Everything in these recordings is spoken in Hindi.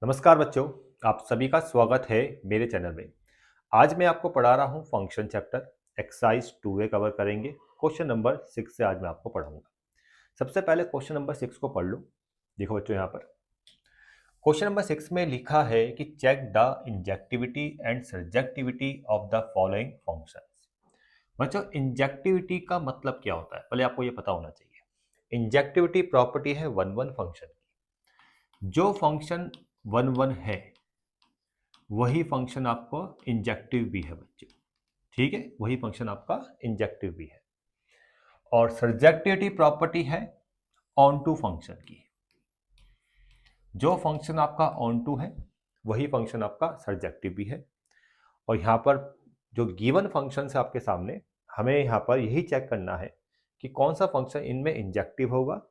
नमस्कार बच्चों, आप सभी का स्वागत है मेरे चैनल में। आज मैं आपको पढ़ा रहा हूँ function chapter exercise 2A cover करेंगे। क्वेश्चन नंबर 6 से आज मैं आपको पढ़ाऊंगा। सबसे पहले क्वेश्चन नंबर 6 को पढ़ लो। देखो बच्चों, यहाँ पर क्वेश्चन नंबर 6 में लिखा है कि check the injectivity and surjectivity of the following functions. बच्चों, इंजेक्टिविटी का मतलब क्या होता है पहले आपको ये पता होना चाहिए। इंजेक्टिविटी प्रॉपर्टी है वन वन फंक्शन की। जो फंक्शन वन वन है वही फंक्शन आपको इंजेक्टिव भी है बच्चे। ठीक है, वही फंक्शन आपका इंजेक्टिव भी है। और सर्जेक्टिविटी प्रॉपर्टी है ऑन टू फंक्शन की। जो फंक्शन आपका ऑन टू है वही फंक्शन आपका सर्जेक्टिव भी है। और यहाँ पर जो गिवन फंक्शन है आपके सामने, हमें यहाँ पर यही चेक करना है कि कौन सा फंक्शन इनमें इंजेक्टिव होगा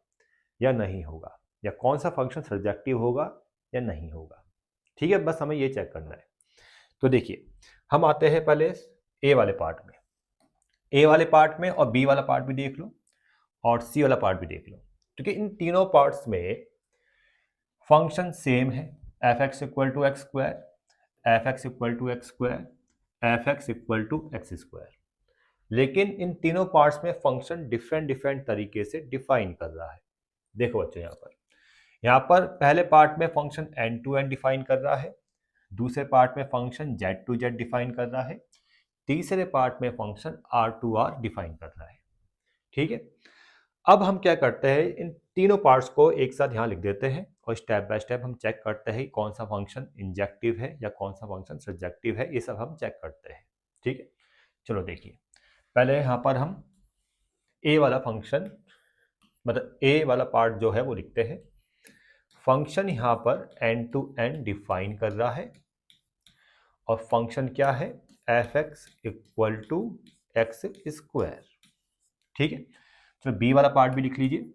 या नहीं होगा, या कौन सा फंक्शन सर्जेक्टिव होगा या नहीं होगा। ठीक है, बस हमें ये चेक करना है। तो देखिए, हम आते हैं पहले ए वाले पार्ट में। ए वाले पार्ट में और बी वाला पार्ट भी देख लो और सी वाला पार्ट भी देख लो, क्योंकि इन तीनों पार्ट्स में फंक्शन सेम है। F X equal to X square, F X equal to X square, F X equal to X square. लेकिन इन तीनों पार्ट्स में फंक्शन डिफरेंट डिफरेंट तरीके से डिफाइन कर रहा है। देखो बच्चों, यहाँ पर पहले पार्ट में function N to N define कर रहा है, दूसरे पार्ट में function Z to Z define कर रहा है, तीसरे पार्ट में function R to R define कर रहा है। ठीक है, अब हम क्या करते हैं, इन तीनों पार्ट्स को एक साथ यहाँ लिख देते हैं और स्टेप बाय स्टेप हम चेक करते हैं कौन सा फंक्शन इंजेक्टिव है या कौन सा फंक्शन सब्जेक्टिव है। ये सब हम चेक करते हैं। ठीक है, चलो देखिए, पहले यहाँ पर हम ए वाला फंक्शन, मतलब ए वाला पार्ट जो है वो लिखते हैं। फंक्शन यहाँ पर एन टू एन डिफाइन कर रहा है और फंक्शन क्या है, F X equal to X square. ठीक है, तो बी वाला पार्ट भी लिख लीजिए।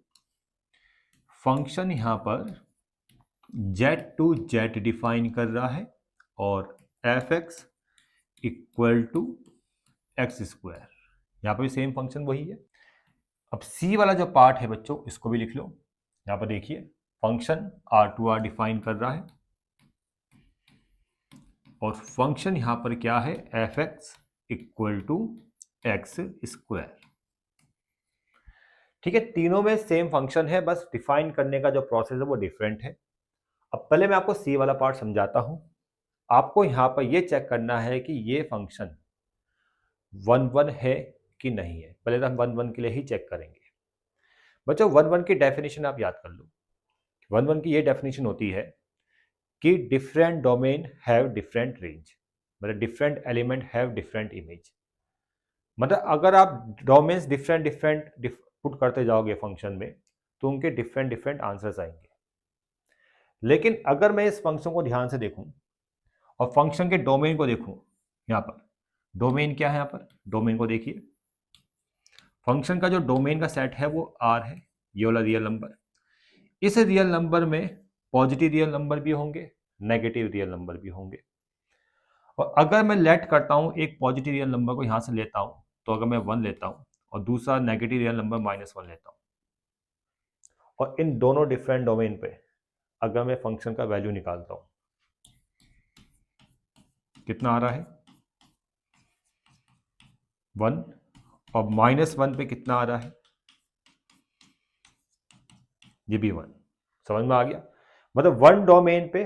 फंक्शन यहां पर जेड टू जेड डिफाइन कर रहा है और F X equal to X square. यहां पर भी सेम फंक्शन वही है। अब सी वाला जो पार्ट है बच्चों, इसको भी लिख लो। यहां पर देखिए, function R to R define कर रहा है और फंक्शन यहां पर क्या है, F X equal to X square. ठीक है, तीनों में सेम फंक्शन है, बस डिफाइन करने का जो प्रोसेस है वो डिफरेंट है। अब पहले मैं आपको सी वाला पार्ट समझाता हूं। आपको यहां पर ये चेक करना है कि ये फंक्शन वन वन है कि नहीं है। पहले तो हम वन वन के लिए ही चेक करेंगे। बच्चों, वन वन की डेफिनेशन आप याद कर लो। वन वन की ये डेफिनेशन होती है कि different domain have different range, मतलब different element have different image. मतलब अगर आप डोमेन्स डिफरेंट डिफरेंट पुट करते जाओगे फंक्शन में, तो उनके डिफरेंट डिफरेंट आंसर्स आएंगे। लेकिन अगर मैं इस फंक्शन को ध्यान से देखूं और फंक्शन के डोमेन को देखूं, यहां पर डोमेन क्या है, यहां पर डोमेन को देखिए। फंक्शन का जो डोमेन का सेट है वो आर है, ये वाला रियल नंबर। इस रियल नंबर में पॉजिटिव रियल नंबर भी होंगे, नेगेटिव रियल नंबर भी होंगे। और अगर मैं लेट करता हूं एक पॉजिटिव रियल नंबर को यहां से लेता हूं, तो अगर मैं वन लेता हूं और दूसरा नेगेटिव रियल नंबर -1 लेता हूं, और इन दोनों डिफरेंट डोमेन पे अगर मैं फंक्शन का वैल्यू निकालता हूं, कितना आ रहा है 1, और -1 पे कितना आ रहा है, ये भी 1। समझ में आ गया? मतलब वन डोमेन पे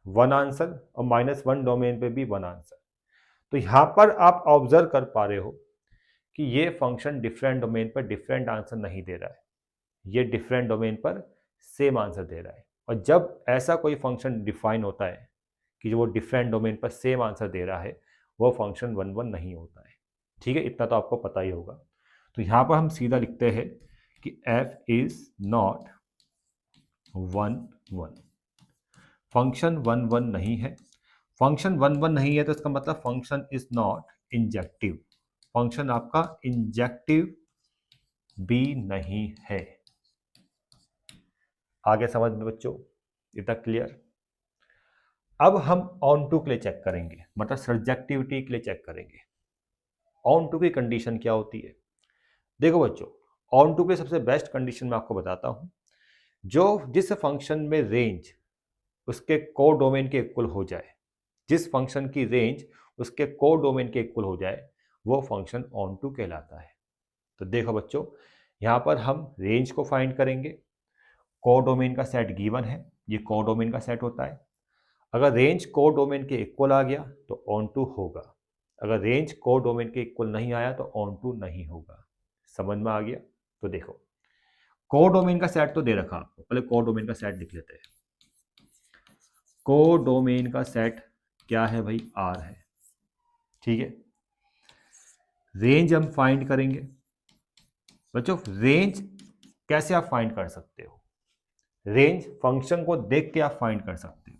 वन आंसर और -1 डोमेन पे भी वन आंसर। तो यहां पर आप ऑब्जर्व कर पा रहे हो कि ये फंक्शन डिफरेंट डोमेन पर डिफरेंट आंसर नहीं दे रहा है, ये डिफरेंट डोमेन पर सेम आंसर दे रहा है। और जब ऐसा कोई फंक्शन डिफाइन होता है कि जो वो डिफरेंट डोमेन पर सेम आंसर दे रहा है, वो फंक्शन वन वन नहीं होता है। ठीक है, इतना तो आपको पता ही होगा। तो यहाँ पर हम सीधा लिखते हैं कि f is not one one, function one one नहीं है। फंक्शन वन वन नहीं है तो इसका मतलब function is not injective, function आपका इंजेक्टिव भी नहीं है। आगे समझ में बच्चों, इतना क्लियर? अब हम ऑन टू के लिए चेक करेंगे, मतलब सब्जेक्टिविटी के लिए चेक करेंगे। ऑन टू की कंडीशन क्या होती है? देखो बच्चों, ऑन टू के सबसे बेस्ट कंडीशन मैं आपको बताता हूं। जो जिस फंक्शन में रेंज उसके को डोमेन के इक्वल हो जाए, जिस फंक्शन की रेंज उसके को डोमेन के इक्वल हो जाए, वो फंक्शन ऑन टू कहलाता है। तो देखो बच्चों, यहाँ पर हम रेंज को फाइंड करेंगे। को डोमेन का सेट गिवन है, ये को डोमेन का सेट होता है। अगर रेंज को डोमेन के इक्वल आ गया तो ऑन टू होगा, अगर रेंज को डोमेन के इक्वल नहीं आया तो ऑन टू नहीं होगा। समझ में आ गया? तो देखो, को डोमेन का सेट तो दे रखा आपको, पहले को डोमेन का सेट लिख लेते हैं। को डोमेन का सेट क्या है भाई? आर है, ठीक है। रेंज हम फाइंड करेंगे। बच्चों रेंज कैसे आप फाइंड कर सकते हो? रेंज फंक्शन को देख के आप फाइंड कर सकते हो।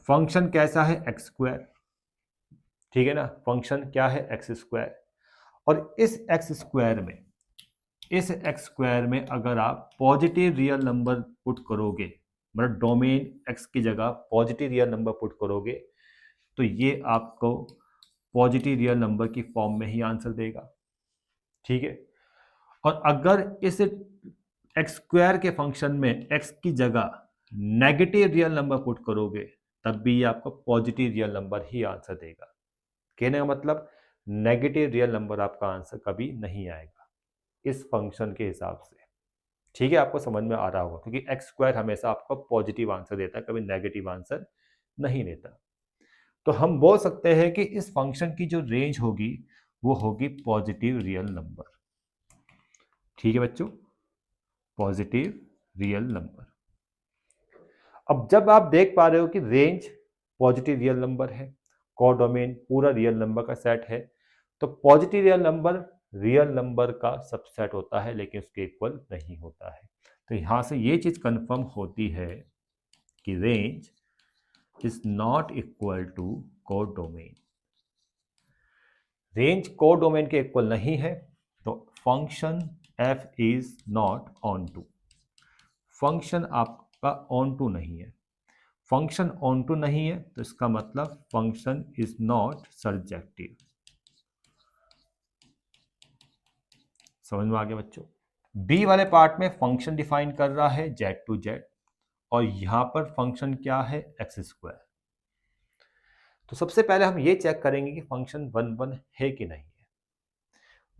फंक्शन कैसा है? एक्स स्क्वायर, ठीक है ना। फंक्शन क्या है? X square. और इस एक्स स्क्वायर में अगर आप पॉजिटिव रियल नंबर पुट करोगे, मतलब डोमेन एक्स की जगह पॉजिटिव रियल नंबर पुट करोगे, तो ये आपको पॉजिटिव रियल नंबर की फॉर्म में ही आंसर देगा, ठीक है। और अगर इस एक्स स्क्वायर के फंक्शन में एक्स की जगह नेगेटिव रियल नंबर पुट करोगे, तब भी ये आपको पॉजिटिव रियल नंबर ही आंसर देगा। कहने का मतलब नेगेटिव रियल नंबर आपका आंसर कभी नहीं आएगा इस फंक्शन के हिसाब से, ठीक है। आपको समझ में आ रहा होगा, क्योंकि एक्स स्क्वायर हमेशा आपको पॉजिटिव आंसर देता है, कभी नेगेटिव आंसर नहीं देता। तो हम बोल सकते हैं कि इस फंक्शन की जो रेंज होगी वो होगी पॉजिटिव रियल नंबर, ठीक है बच्चों, पॉजिटिव रियल नंबर। अब जब आप देख पा रहे हो कि रेंज पॉजिटिव रियल नंबर है, कोडोमेन पूरा रियल नंबर का सेट है, तो पॉजिटिव रियल नंबर का सबसेट होता है, लेकिन उसके इक्वल नहीं होता है। तो यहां से ये चीज कंफर्म होती है कि range is not equal to codomain. Range codomain के इक्वल नहीं है, तो function F is not onto, function आपका ऑन टू नहीं है। फंक्शन ऑन टू नहीं है तो इसका मतलब फंक्शन इज नॉट सर्जेक्टिव। समझ में आ गया बच्चों? बी वाले पार्ट में फंक्शन डिफाइन कर रहा है जेड टू जेड, और यहां पर फंक्शन क्या है? X square. तो सबसे पहले हम ये चेक करेंगे कि फंक्शन वन वन है कि नहीं है।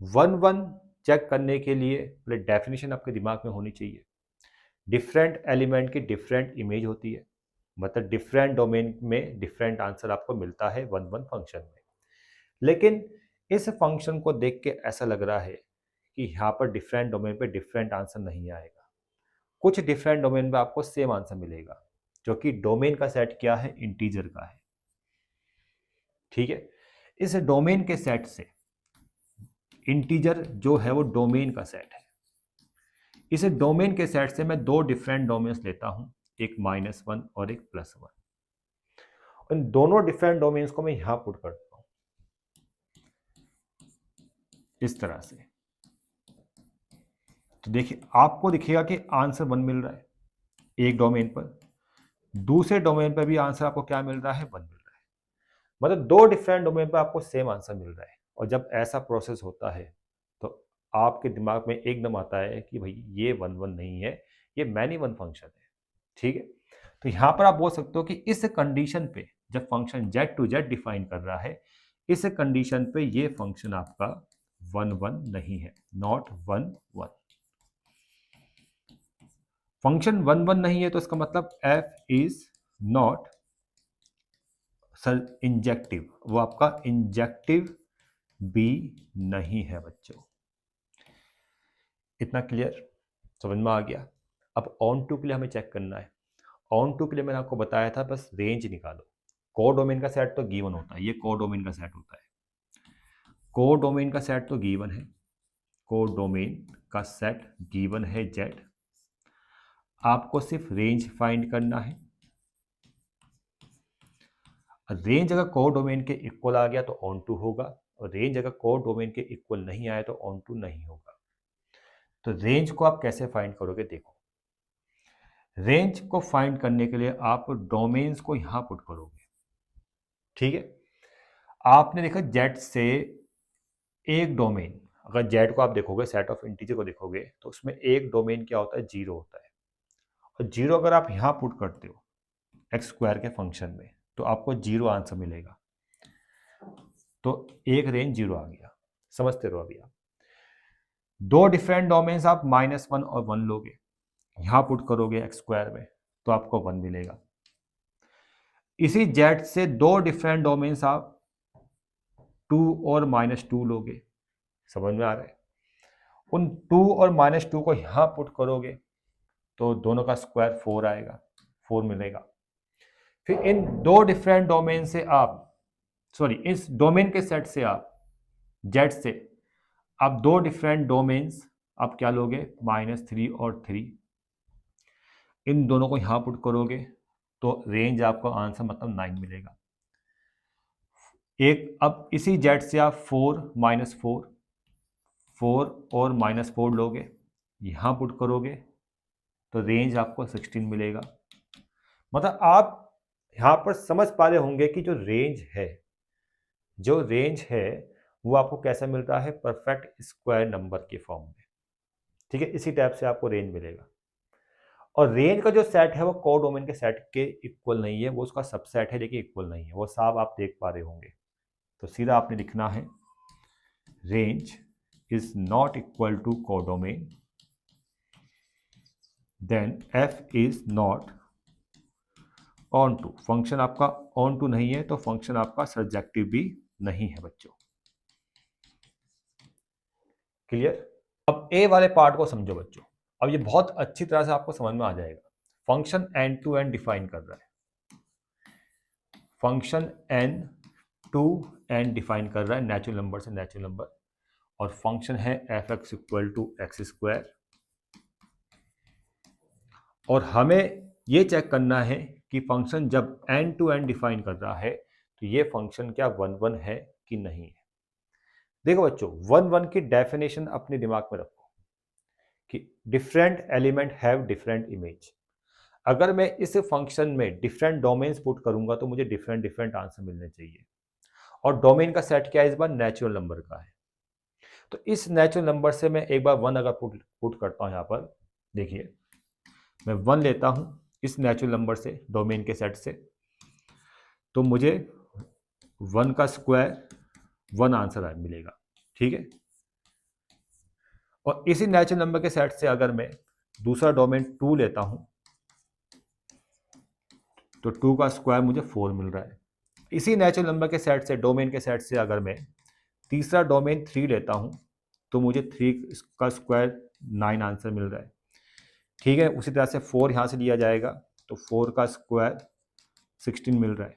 वन वन चेक करने के लिए पहले डेफिनेशन आपके दिमाग में होनी चाहिए। डिफरेंट एलिमेंट की डिफरेंट इमेज होती है, मतलब डिफरेंट डोमेन में डिफरेंट आंसर आपको मिलता है वन वन फंक्शन में। लेकिन इस फंक्शन को देख के ऐसा लग रहा है कि यहाँ पर डिफरेंट डोमेन पे डिफरेंट आंसर नहीं आएगा, कुछ डिफरेंट डोमेन पे आपको सेम आंसर मिलेगा, जो कि डोमेन का सेट क्या है? इंटीजर का है, ठीक है। इस डोमेन के सेट से इंटीजर जो है वो डोमेन का सेट है। इस डोमेन के सेट से मैं दो डिफरेंट डोमेन्स लेता हूं, एक -1 और एक +1। इन दोनों डिफरेंट डोमेन्स को मैं यहां पुट करता हूं इस तरह से। तो देखिए आपको दिखेगा कि आंसर 1 मिल रहा है एक डोमेन पर, दूसरे डोमेन पर भी आंसर आपको क्या मिल रहा है? 1 मिल रहा है। मतलब दो डिफरेंट डोमेन पर आपको सेम आंसर मिल रहा है। और जब ऐसा प्रोसेस होता है तो आपके दिमाग में एकदम आता है कि भाई ये 1 1 नहीं है, ये मैनी वन फंक्शन है, ठीक है। तो यहां पर आप बोल सकते हो कि इस कंडीशन पे जब function Z to Z define कर रहा है, इस कंडीशन पे ये फंक्शन आपका 1 1 नहीं है, नॉट 1 1। फंक्शन 1 1 नहीं है तो इसका मतलब F is not sir injective, वो आपका इंजेक्टिव बी नहीं है बच्चों। इतना क्लियर? समझ में आ गया? अब ऑन टू के लिए हमें चेक करना है। ऑन टू के लिए मैंने आपको बताया था बस रेंज निकालो। को डोमेन का सेट तो गिवन होता है, ये को डोमेन का सेट होता है। को डोमेन का सेट तो गिवन है, को डोमेन का सेट गिवन है जेड। आपको सिर्फ रेंज फाइंड करना है। रेंज अगर को डोमेन के इक्वल आ गया तो ऑन टू होगा, और रेंज अगर को डोमेन के इक्वल नहीं आया तो ऑन टू नहीं होगा। तो रेंज को आप कैसे फाइंड करोगे? देखो, रेंज को फाइंड करने के लिए आप डोमेन्स को यहां पुट करोगे, ठीक है। आपने देखा जेड से एक डोमेन, अगर जेड को आप देखोगे, सेट ऑफ इंटीजर को देखोगे, तो उसमें एक डोमेन क्या होता है? 0 होता है। और 0 अगर आप यहां पुट करते हो एक्स स्क्वायर के फंक्शन में, तो आपको 0 आंसर मिलेगा। तो एक रेंज 0 आ गया। समझते रहो अभी आप। दो डिफरेंट डोमेन्स आप -1 और 1 लोगे, यहां पुट करोगे एक्स स्क्वायर में तो आपको 1 मिलेगा। इसी जेड से दो डिफरेंट डोमेन्स आप 2 और -2 लोगे। समझ में आ रहा है? उन 2 और -2 को यहां पुट करोगे तो दोनों का स्क्वायर 4 आएगा, 4 मिलेगा। फिर इन दो डिफरेंट डोमेन से आप इस डोमेन के सेट से आप जेड से आप दो डिफरेंट डोमेन्स आप क्या लोगे, -3 और 3, इन दोनों को यहां पुट करोगे तो रेंज आपको आंसर मतलब 9 मिलेगा। एक अब इसी जेड से आप 4 -4 4 और -4 लोगे, यहां पुट करोगे तो रेंज आपको 16 मिलेगा। मतलब आप यहां पर समझ पा रहे होंगे कि जो रेंज है वो आपको कैसा मिलता है, परफेक्ट स्क्वायर नंबर के फॉर्म में। ठीक है, इसी टाइप से आपको रेंज मिलेगा। और रेंज का जो सेट है वो कोडोमेन के सेट के इक्वल नहीं है, वो उसका सबसेट है लेकिन इक्वल नहीं है। वो साफ आप देख पा रहे होंगे। तो सीधा आपने लिखना है range is not equal to codomain, then F is not onto. Function आपका ऑन टू नहीं है तो फंक्शन आपका सर्जेक्टिव भी नहीं है बच्चों। क्लियर? अब ए वाले पार्ट को समझो बच्चों। अब ये बहुत अच्छी तरह से आपको समझ में आ जाएगा। Function N to N define कर रहा है, function N to N define कर रहा है नेचुरल नंबर से नेचुरल नंबर, और फंक्शन है F X equal to X square. और हमें ये चेक करना है कि फंक्शन जब एंड टू एंड डिफाइन कर रहा है तो ये फंक्शन क्या 1 1 है कि नहीं है। देखो बच्चों, 1 1 की डेफिनेशन अपने दिमाग में रखो कि different element have different image. अगर मैं इस फंक्शन में डिफरेंट डोमेन्स पुट करूंगा तो मुझे डिफरेंट डिफरेंट आंसर मिलने चाहिए। और डोमेन का सेट क्या है, इस बार नेचुरल नंबर का है। तो इस नेचुरल नंबर से मैं एक बार 1 अगर पुट करता हूं, यहां पर देखिए मैं 1 लेता हूं इस नेचुरल नंबर से डोमेन के सेट से, तो मुझे 1 का स्क्वायर 1 आंसर मिलेगा। ठीक है, और इसी नेचुरल नंबर के सेट से अगर मैं दूसरा डोमेन 2 लेता हूं तो 2 का स्क्वायर मुझे 4 मिल रहा है। इसी नेचुरल नंबर के सेट से डोमेन के सेट से अगर मैं तीसरा डोमेन 3 लेता हूं तो मुझे 3 का स्क्वायर 9 आंसर मिल रहा है। ठीक है, उसी तरह से 4 यहां से लिया जाएगा तो 4 का स्क्वायर 16 मिल रहा है।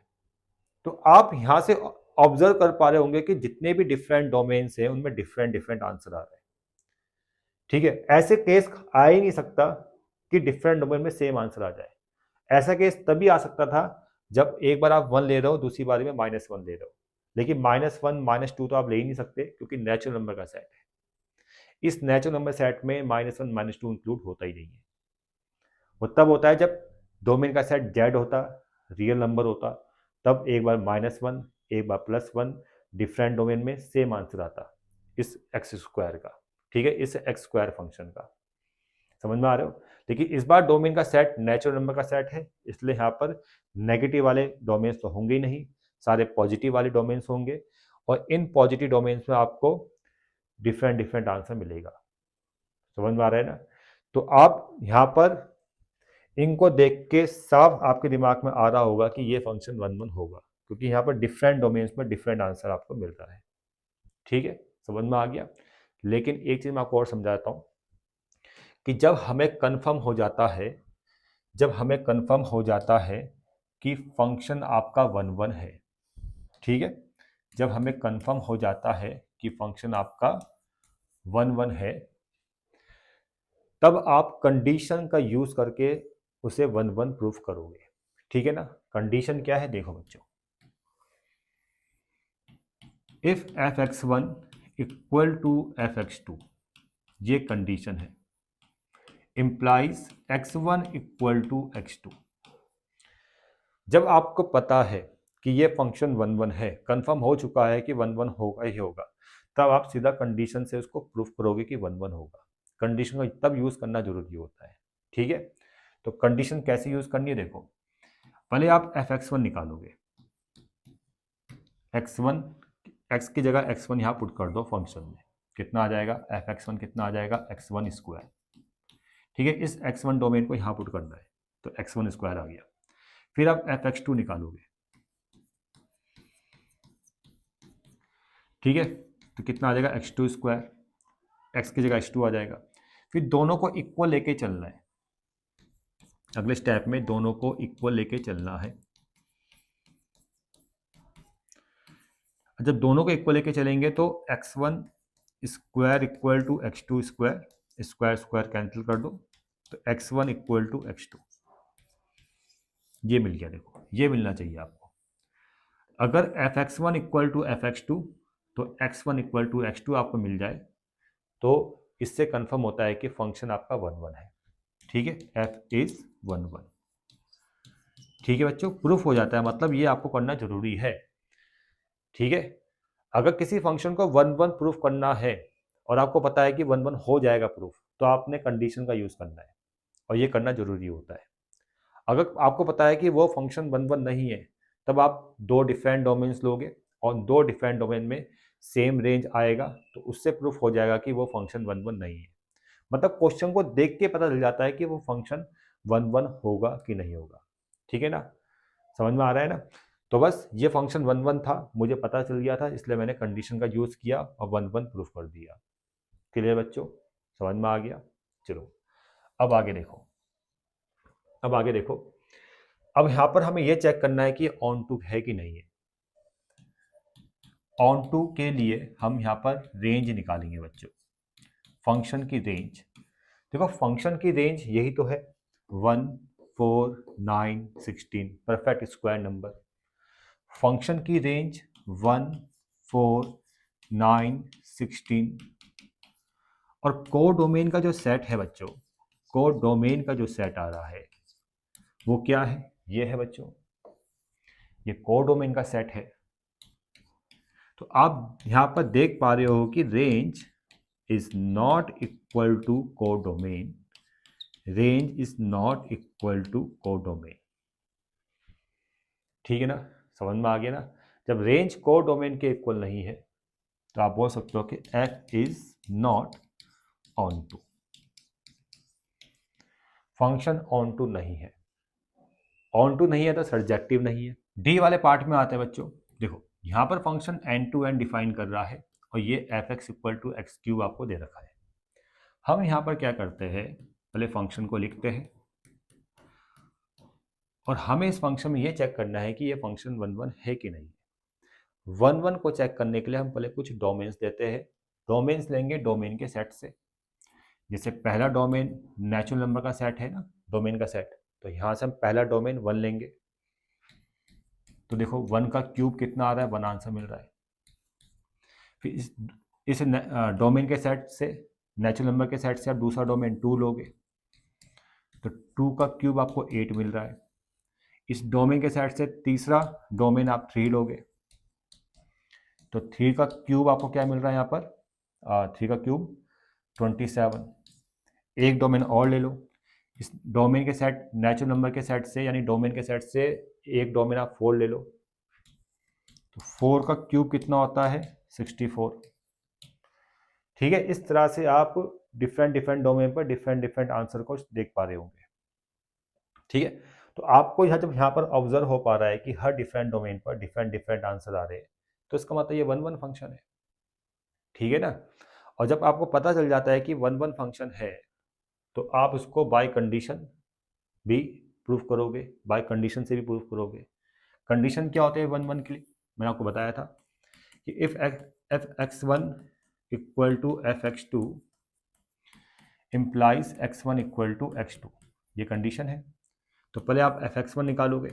तो आप यहां से ऑब्जर्व कर पा रहे होंगे कि जितने भी डिफरेंट डोमेन्स हैं उनमें डिफरेंट डिफरेंट आंसर आ रहे हैं। ठीक है, ऐसे केस आ ही नहीं सकता कि डिफरेंट डोमेन में सेम आंसर आ जाए। ऐसा केस तभी आ सकता था जब एक बार आप 1 ले रहे हो, दूसरी बार में -1 ले रहे हो। लेकिन -1 -2 तो आप ले ही नहीं सकते क्योंकि नेचुरल नंबर का सेट है। इस नेचुरल नंबर सेट में -1 -2 इंक्लूड होता ही नहीं है। वो तब होता है जब डोमेन का सेट जेड होता, रियल नंबर होता, तब एक बार -1 एक बार +1 डिफरेंट डोमेन में सेम आंसर आता इस एक्स स्क्वायर का। ठीक है, इस एक्स स्क्वायर फंक्शन का। समझ में आ रहे हो? लेकिन इस बार डोमेन का सेट नेचुरल नंबर का सेट है, इसलिए यहाँ पर नेगेटिव वाले डोमेन्स तो होंगे ही नहीं, सारे पॉजिटिव वाले डोमेन्स होंगे। और इन पॉजिटिव डोमेन्स में आपको डिफरेंट डिफरेंट आंसर मिलेगा। समझ में आ रहा है ना? तो आप यहाँ पर इनको देख के साफ आपके दिमाग में आ रहा होगा कि ये फंक्शन 1 1 होगा, क्योंकि यहाँ पर डिफरेंट डोमेन्स में डिफरेंट आंसर आपको मिल रहा है। ठीक है, समझ में आ गया। लेकिन एक चीज़ मैं आपको और समझाता हूँ कि जब हमें कंफर्म हो जाता है कि फंक्शन आपका 1 1 है। ठीक है, जब हमें कंफर्म हो जाता है कि फंक्शन आपका 1 1 है, तब आप कंडीशन का यूज करके उसे 1 1 प्रूफ करोगे। ठीक है ना? कंडीशन क्या है देखो बच्चों, if f(x1) equal to f(x2), ये कंडीशन है, implies x1 equal to x2। जब आपको पता है कि ये फंक्शन 1 1 है, कंफर्म हो चुका है कि 1 1 होगा ही होगा, तब आप सीधा कंडीशन से उसको प्रूफ करोगे कि 1 1 होगा। कंडीशन को तब यूज करना जरूरी होता है। ठीक है, तो कंडीशन कैसे यूज करनी है देखो, पहले आप एफ एक्स वन निकालोगे, x1, x की जगह x1 यहाँ पुट कर दो फंक्शन में, कितना आ जाएगा एफ एक्स वन, कितना आ जाएगा x1 स्क्वायर। ठीक है, इस x1 डोमेन को यहाँ पुट करना है तो x1 स्क्वायर आ गया। फिर आप एफ एक्स टू निकालोगे, ठीक है, तो कितना आ जाएगा x2 स्क्वायर, x की जगह x2 आ जाएगा। फिर दोनों को इक्वल लेके चलना है, अगले स्टेप में दोनों को इक्वल लेके चलना है। जब दोनों को इक्वल लेके चलेंगे तो x1 square equal to x2 square, square square cancel कर दो, तो x1 इक्वल टू x2, ये मिल गया। देखो ये मिलना चाहिए आपको। अगर F x one equal to F x two, तो x1 इक्वल टू x2 आपको मिल जाए तो इससे कंफर्म होता है कि फंक्शन आपका 1 1 है। ठीक है, f इज 1 1। ठीक है बच्चों, प्रूफ हो जाता है, मतलब ये आपको करना जरूरी है। ठीक है, अगर किसी फंक्शन को 1 1 प्रूफ करना है और आपको पता है कि 1 1 हो जाएगा प्रूफ, तो आपने कंडीशन का यूज करना है और ये करना जरूरी होता है। अगर आपको पता है कि वो फंक्शन 1 1 नहीं है, तब आप दो डिफरेंट डोमेन्स लोगे और दो डिफरेंट डोमेन में सेम रेंज आएगा, तो उससे प्रूफ हो जाएगा कि वो फंक्शन 1 1 नहीं है। मतलब क्वेश्चन को देख के पता चल जाता है कि वो फंक्शन 1 1 होगा कि नहीं होगा। ठीक है ना, समझ में आ रहा है ना। तो बस ये फंक्शन 1 1 था, मुझे पता चल गया था, इसलिए मैंने कंडीशन का यूज किया और 1 1 प्रूफ कर दिया। क्लियर बच्चों, समझ में आ गया। चलो अब आगे देखो, अब आगे देखो। अब यहां पर हमें यह चेक करना है कि ऑन टू है कि नहीं है। ऑन टू के लिए हम यहां पर रेंज निकालेंगे बच्चों, फंक्शन की रेंज। देखो फंक्शन की रेंज यही तो है, 1 4 9 16, परफेक्ट स्क्वायर नंबर। फंक्शन की रेंज 1 4 9 16, और कोडोमेन का जो सेट है बच्चों, कोडोमेन का जो सेट आ रहा है वो क्या है, ये है बच्चों, ये कोडोमेन का सेट है। तो आप यहां पर देख पा रहे हो कि range is not equal to codomain, range is not equal to codomain. ठीक है ना, समझ में आ गया ना। जब रेंज कोडोमेन के इक्वल नहीं है तो आप बोल सकते हो कि f is not onto, function onto नहीं है। ऑन टू नहीं है तो सर्जेक्टिव नहीं है। डी वाले पार्ट में आते हैं बच्चों। देखो यहां पर function N to N define कर रहा है और ये F X equal to X cube आपको दे रखा है। हम यहां पर क्या करते हैं, पहले फंक्शन को लिखते हैं और हमें इस फंक्शन में ये चेक करना है कि ये फंक्शन 1 1 है कि नहीं। 1 1 को चेक करने के लिए हम पहले कुछ डोमेन्स देते हैं। डोमेन्स लेंगे डोमेन के सेट से। जैसे पहला डोमेन नेचुरल नंबर का सेट है ना, डोमेन का सेट, तो यहाँ से हम पहला डोमेन 1 लेंगे। तो देखो 1 का क्यूब कितना आ रहा है, 1 आंसर मिल रहा है। फिर इस डोमेन के सेट से, नेचुरल नंबर के सेट से आप दूसरा डोमेन 2 लोगे तो 2 का क्यूब आपको 8 मिल रहा है। इस डोमेन के सेट से तीसरा डोमेन आप 3 लोगे तो 3 का क्यूब आपको क्या मिल रहा है यहाँ पर, 3 का क्यूब 27। एक डोमेन और ले लो, इस डोमेन के सेट, नेचुरल नंबर के सेट से यानी डोमेन के सेट से एक डोमेन आप 4 ले लो तो 4 का क्यूब कितना होता है, 64। ठीक है, इस तरह से आप डिफरेंट डिफरेंट डोमेन पर डिफरेंट डिफरेंट आंसर को देख पा रहे होंगे। ठीक है, तो आपको जब यहाँ पर ऑब्जर्व हो पा रहा है कि हर डिफरेंट डोमेन पर डिफरेंट डिफरेंट आंसर आ रहे हैं, तो इसका मतलब ये 1 1 फंक्शन है। ठीक है ना, और जब आपको पता चल जाता है कि 1 1 फंक्शन है तो आप उसको बाय कंडीशन भी प्रूफ करोगे, बाय कंडीशन से भी प्रूफ करोगे। कंडीशन क्या होते हैं 1 1 के लिए, मैंने आपको बताया था कि if F x one equal to F x two implies X one equal to x two, ये कंडीशन है। तो पहले आप एफ एक्स वन निकालोगे,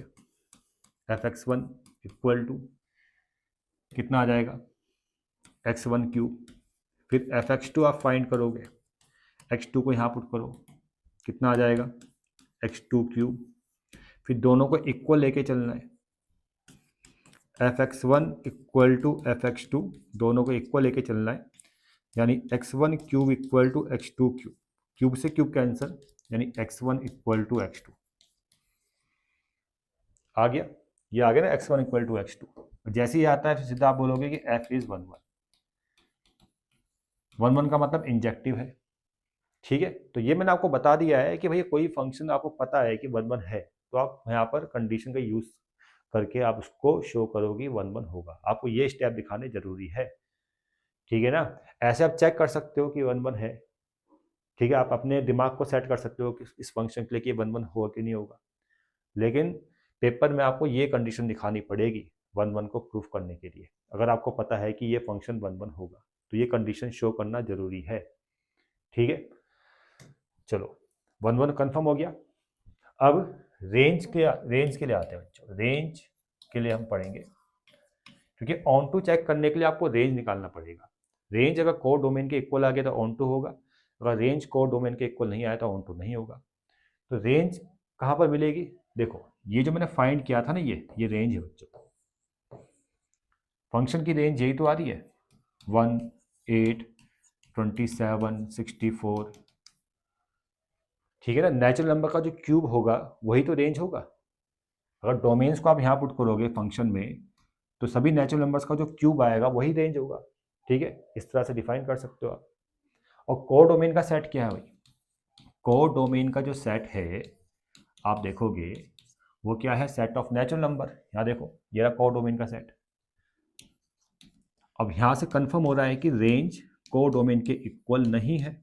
F x one equal to कितना आ जाएगा, एक्स वन क्यूब। फिर एफ एक्स टू आप फाइंड करोगे, एक्स टू को यहाँ पुट करो, कितना आ जाएगा, एक्स टू क्यूब। फिर दोनों को इक्वल लेके चलना है, F x one equal to F x two, दोनों को इक्वल लेके चलना है, यानी x one cube equal to x two cube, cube से क्यूब कैंसिल, यानी x one equal to x two. आ गया, ये आ गया ना x1 इक्वल टू x2। जैसे ही आता है तो सीधा आप बोलोगे कि f इज 1 1। 1 1 का मतलब इंजेक्टिव है, ठीक है। तो ये मैंने आपको बता दिया है कि भैया कोई फंक्शन आपको पता है कि 1 1 है, तो आप यहाँ पर कंडीशन का यूज करके आप उसको शो करोगे 1 1 होगा। आपको ये स्टेप दिखाने जरूरी है, ठीक है ना। ऐसे आप चेक कर सकते हो कि 1 1 है, ठीक है। आप अपने दिमाग को सेट कर सकते हो कि इस फंक्शन के लिए कि 1 1 होगा कि नहीं होगा, लेकिन पेपर में आपको ये कंडीशन दिखानी पड़ेगी 1 1 को प्रूफ करने के लिए। अगर आपको पता है कि ये फंक्शन 1 1 होगा तो ये कंडीशन शो करना जरूरी है, ठीक है। चलो 1 1 कन्फर्म हो गया। अब रेंज के लिए आते हैं बच्चों। रेंज के लिए हम पढ़ेंगे, क्योंकि ऑन टू चेक करने के लिए आपको रेंज निकालना पड़ेगा। रेंज अगर कोर डोमेन के इक्वल आ गया तो ऑन टू होगा, अगर रेंज कोर डोमेन के इक्वल नहीं आया तो ऑन टू नहीं होगा। तो रेंज कहाँ पर मिलेगी? देखो ये जो मैंने फाइंड किया था ना, ये रेंज है बच्चों। फंक्शन की रेंज यही तो आ रही है 1 8 27 64, ठीक है ना। नेचुरल नंबर का जो क्यूब होगा वही तो रेंज होगा। अगर डोमेन्स को आप यहाँ पुट करोगे फंक्शन में तो सभी नेचुरल नंबर्स का जो क्यूब आएगा वही रेंज होगा, ठीक है। इस तरह से डिफाइन कर सकते हो आप। और कोर डोमेन का सेट क्या है भाई? कोर डोमेन का जो सेट है आप देखोगे वो क्या है? Set of natural number. यहाँ देखो ये रहा कोर डोमेन का सेट। अब यहाँ से कंफर्म हो रहा है कि रेंज कोर डोमेन के इक्वल नहीं है,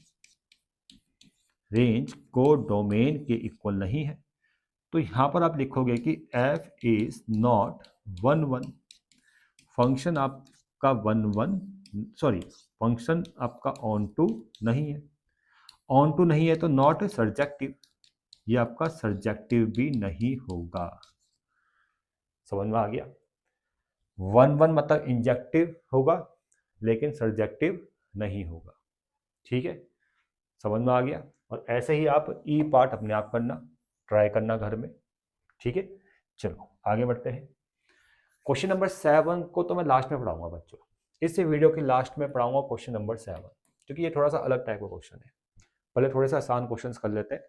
रेंज कोर डोमेन के इक्वल नहीं है। तो यहाँ पर आप लिखोगे कि f इज नॉट 1 1। फंक्शन आपका 1 1 सॉरी फंक्शन आपका ऑन टू नहीं है। ऑन टू नहीं है तो नॉट सर्जेक्टिव, ये आपका सर्जेक्टिव भी नहीं होगा। समझ में आ गया? 1 1 मतलब इंजेक्टिव होगा लेकिन सर्जेक्टिव नहीं होगा, ठीक है। समझ में आ गया? और ऐसे ही आप ई पार्ट अपने आप करना, ट्राई करना घर में, ठीक है। चलो आगे बढ़ते हैं। क्वेश्चन नंबर 7 को तो मैं लास्ट में पढ़ाऊंगा बच्चों, इस वीडियो के लास्ट में पढ़ाऊंगा क्वेश्चन नंबर 7, क्योंकि ये थोड़ा सा अलग टाइप का क्वेश्चन है। पहले थोड़े से आसान क्वेश्चंस कर लेते हैं,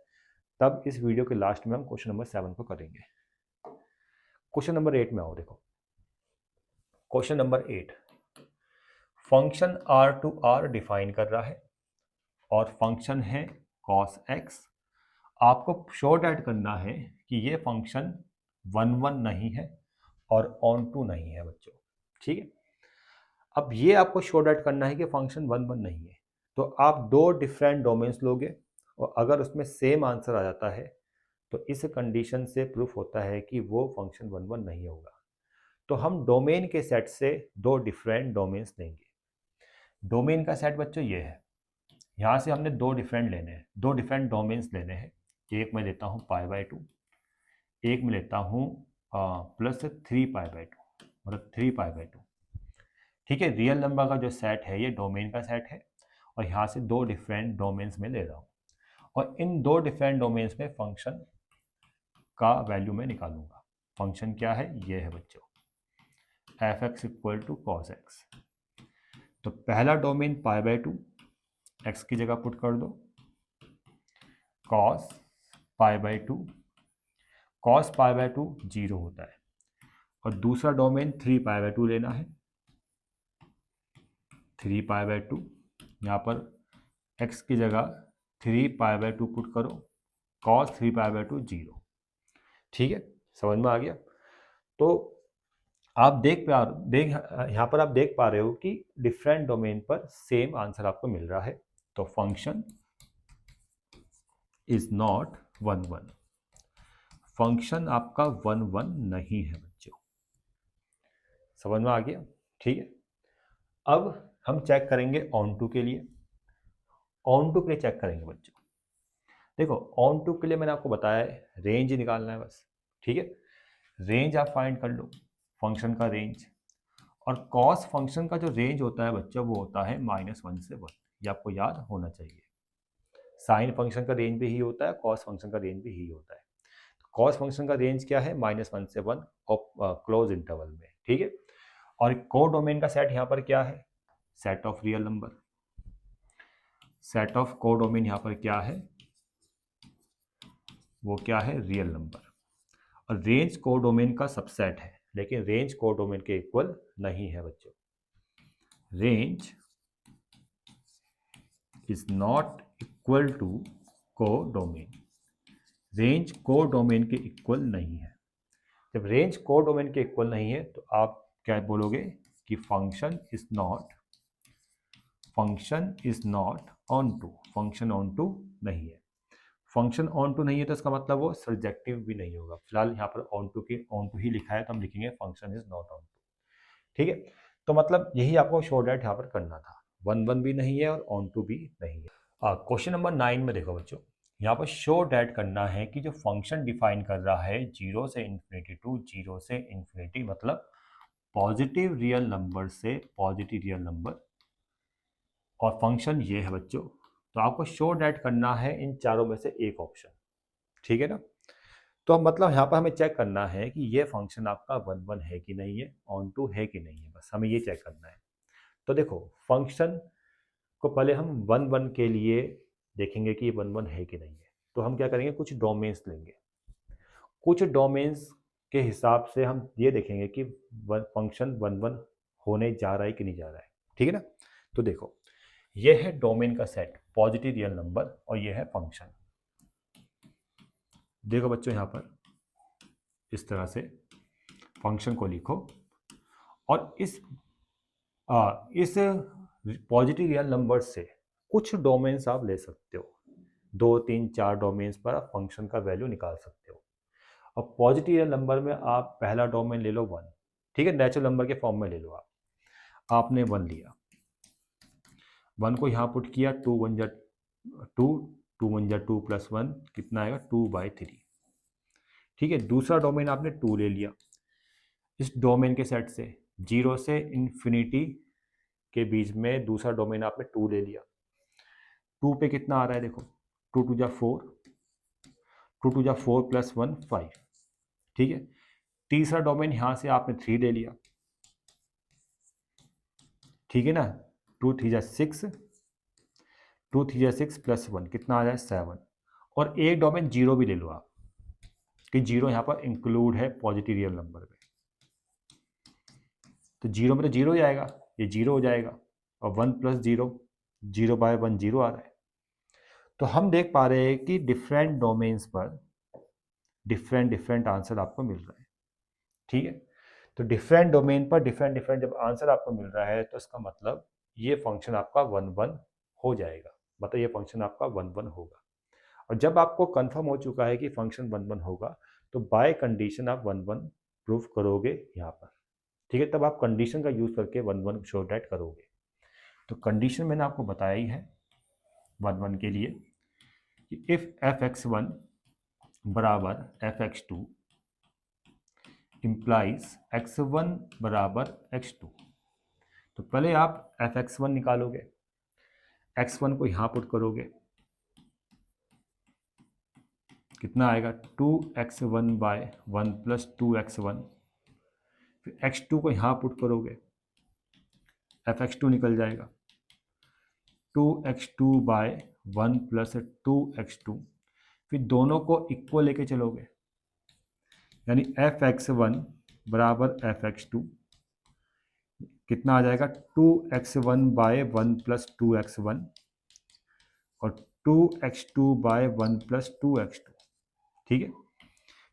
तब इस वीडियो के लास्ट में हम क्वेश्चन नंबर 7 को करेंगे। क्वेश्चन नंबर 8 में आओ। देखो question number 8, function R to R define कर रहा है और फंक्शन है cos x। आपको शॉर्ट ऐड करना है कि ये फंक्शन 1 1 नहीं है और ऑन टू नहीं है बच्चों, ठीक है। अब ये आपको शॉर्ट आउट करना है कि फंक्शन 1 1 नहीं है, तो आप दो डिफरेंट डोमेन्स लोगे और अगर उसमें सेम आंसर आ जाता है तो इस कंडीशन से प्रूफ होता है कि वो फंक्शन 1 1 नहीं होगा। तो हम डोमेन के सेट से दो डिफरेंट डोमेन्स लेंगे। डोमेन का सेट बच्चों ये है, यहाँ से हमने दो डिफरेंट लेने हैं, दो डिफरेंट डोमेन्स लेने हैं। एक मैं लेता हूँ π/2, एक मैं लेता हूँ +3π/2, मतलब 3π/2, ठीक है। रियल नंबर का जो सेट है ये डोमेन का सेट है और यहाँ से दो डिफरेंट डोमेन्स में ले रहा हूँ और इन दो डिफरेंट डोमेन्स में फंक्शन का वैल्यू मैं निकालूंगा। फंक्शन क्या है? ये है बच्चों f(x) = cos x। तो पहला डोमेन π/2, x की जगह पुट कर दो cos π/2, cos π/2 0 होता है। और दूसरा डोमेन 3π/2 लेना है, 3π/2, यहाँ पर x की जगह 3π/2 पुट करो, cos 3π/2 0, ठीक है। समझ में आ गया? तो आप यहाँ पर आप देख पा रहे हो कि डिफरेंट डोमेन पर सेम आंसर आपको मिल रहा है। तो फंक्शन इज नॉट 1 1, फंक्शन आपका 1 1 नहीं है बच्चों। समझ में आ गया? ठीक है। अब हम चेक करेंगे ऑन टू के लिए। ऑन टू के लिए चेक करेंगे बच्चों। देखो ऑन टू के लिए मैंने आपको बताया है रेंज निकालना है बस, ठीक है। रेंज आप फाइंड कर लो, फंक्शन का रेंज। और कॉस फंक्शन का जो रेंज होता है बच्चों वो होता है -1 से 1, ये आपको याद होना चाहिए। साइन फंक्शन का रेंज भी ही होता है, कॉस फंक्शन का रेंज भी ही होता है। कॉस फंक्शन का रेंज क्या है? -1 से 1 और क्लोज इंटरवल में, ठीक है। और को डोमेन का सेट यहाँ पर क्या है? Set of real number. Set of को डोमेन यहाँ पर क्या है? वो क्या है? Real number. और रेंज कोडोमेन का सबसेट है, लेकिन रेंज कोडोमेन के इक्वल नहीं है बच्चों। Range is not equal to codomain, range codomain के इक्वल नहीं है। जब रेंज कोडोमेन के इक्वल नहीं है तो आप क्या बोलोगे कि function is not onto, function onto नहीं है। फंक्शन ऑन टू नहीं है तो इसका मतलब वो सर्जेक्टिव भी नहीं होगा। फिलहाल यहाँ पर ऑन टू ही लिखा है तो हम लिखेंगे function is not onto. ठीक है, तो मतलब यही आपको शो डैट यहाँ पर करना था। 1 भी नहीं है और ऑन टू भी नहीं है। क्वेश्चन नंबर 9 में देखो बच्चों, यहाँ पर शो डैट करना है कि जो फंक्शन डिफाइन कर रहा है 0 से इन्फिनिटी टू 0 से इन्फिनिटी, मतलब पॉजिटिव रियल नंबर से पॉजिटिव रियल नंबर, और फंक्शन ये है बच्चों। तो आपको शो डैट करना है इन चारों में से एक ऑप्शन। ठीक है ना, तो मतलब यहाँ पर हमें चेक करना है कि ये फंक्शन आपका 1 है कि नहीं है, ऑन टू है कि नहीं है, बस हमें ये चेक करना है। तो देखो फंक्शन को पहले हम 1 के लिए देखेंगे कि ये 1 है कि नहीं है। तो हम क्या करेंगे, कुछ डोमेन्स लेंगे, कुछ डोमेन्स के हिसाब से हम ये देखेंगे कि फंक्शन 1 होने जा रहा है कि नहीं जा रहा है। ठीक है ना, तो देखो ये है डोमेन का सेट पॉजिटिव रियल नंबर और ये है फंक्शन। देखो बच्चों यहाँ पर इस तरह से फंक्शन को लिखो और इस पॉजिटिव रियल नंबर से कुछ डोमेन्स आप ले सकते हो, 2 3 4 डोमेन्स पर आप फंक्शन का वैल्यू निकाल सकते हो। और पॉजिटिव रियल नंबर में आप पहला डोमेन ले लो 1, ठीक है, नेचुरल नंबर के फॉर्म में ले लो। आपने 1 लिया, 1 को यहाँ पुट किया, 2 1 जा 2, 2 1 जा 2 प्लस 1 कितना आएगा 2/3। ठीक है, दूसरा डोमेन आपने 2 ले लिया, इस डोमेन के सेट से 0 से इन्फिनिटी के बीच में दूसरा डोमेन आपने 2 ले लिया। 2 पे कितना आ रहा है देखो, 2 2 जा 4, 2 2 जा 4 प्लस 1 5। ठीक है, तीसरा डोमेन यहाँ से आपने 3 ले लिया। ठीक है ना, 2 3 जा 6, 2 3 जा 6 प्लस 1 कितना आ जाए 7। और एक डोमेन 0 भी ले लो आप, कि 0 यहाँ पर इंक्लूड है पॉजिटिव रियल नंबर में, तो 0 में तो 0 ही आएगा, ये 0 हो जाएगा। और 1 प्लस 0, 0/1 0 आ रहा है। तो हम देख पा रहे हैं कि डिफरेंट डोमेन्स पर डिफरेंट आंसर आपको मिल रहा है। ठीक है, तो डिफरेंट डोमेन पर डिफरेंट जब आंसर आपको मिल रहा है तो इसका मतलब ये फंक्शन आपका 1 हो जाएगा, मतलब ये फंक्शन आपका 1 होगा। और जब आपको कंफर्म हो चुका है कि फंक्शन 1 होगा तो बाय कंडीशन आप 1 प्रूफ करोगे यहाँ पर। ठीक है, तब आप कंडीशन का यूज करके 1 शो डैट करोगे। तो कंडीशन मैंने आपको बताया ही है 1 के लिए कि इफ f(x1) बराबर f(x2) इम्प्लाइज x1 बराबर x2। तो पहले आप f(x1) निकालोगे, x1 को यहाँ पुट करोगे, कितना आएगा 2x1/1 प्लस 2x1। फिर x2 को यहाँ पुट करोगे, f(x2) निकल जाएगा 2x2/1 प्लस 2x2। फिर दोनों को इक्वल लेके चलोगे, यानी f(x1) बराबर f(x2) कितना आ जाएगा 2x1/1 प्लस 2x1 और 2x2/1 प्लस 2x2। ठीक है,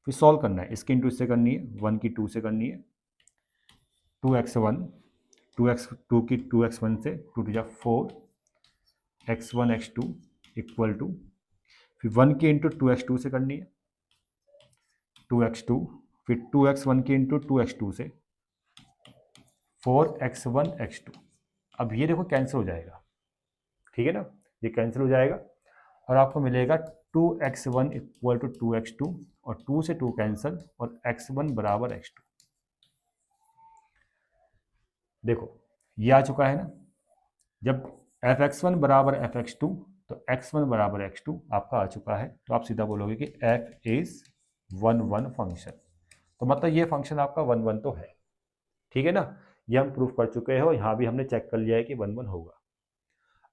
फिर सॉल्व करना है, इसके इंटू इससे करनी है, 1 की 2 से करनी है। 2x1 2x2 की 2x1 से 2 2 जा 4 x1 x2 इक्वल टू, फिर 1 की इंटू 2x2 से करनी है 2x2, फिर 2x1 की इंटू 2x2 से 4x1 x2। अब ये देखो कैंसिल हो जाएगा, ठीक है ना, ये कैंसिल हो जाएगा और आपको मिलेगा 2x1 इक्वल टू 2x2 और 2 से 2 कैंसिल और x1 बराबर x2। देखो ये आ चुका है ना, जब f(x1) बराबर f(x2) तो x1 बराबर x2 आपका आ चुका है। तो आप सीधा बोलोगे कि f इज 1 फंक्शन। तो मतलब ये फंक्शन आपका 1 तो है। ठीक है ना, ये हम प्रूफ कर चुके हैं और यहाँ भी हमने चेक कर लिया है कि 1 होगा।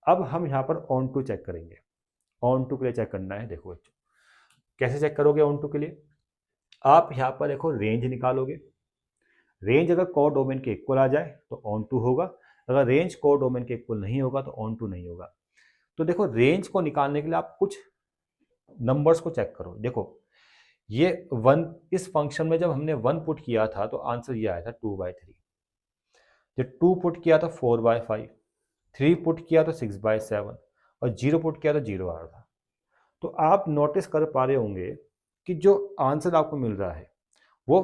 अब हम यहाँ पर ऑन टू चेक करेंगे। ऑन टू के लिए चेक करना है, देखो बच्चों कैसे चेक करोगे ऑन टू के लिए। आप यहाँ पर देखो रेंज निकालोगे। रेंज अगर कोर डोमेन के इक्वल आ जाए तो ऑन टू होगा, अगर रेंज कोर डोमेन के इक्वल नहीं होगा तो ऑन टू नहीं होगा। तो देखो रेंज को निकालने के लिए आप कुछ नंबर्स को चेक करो। देखो ये वन, इस फंक्शन में जब हमने वन पुट किया था तो आंसर ये आया था 2/3। जब 2 पुट किया तो 4/5, 3 पुट किया तो 6/7 और 0 पुट किया तो 0 आ रहा था। तो आप नोटिस कर पा रहे होंगे कि जो आंसर आपको मिल रहा है वो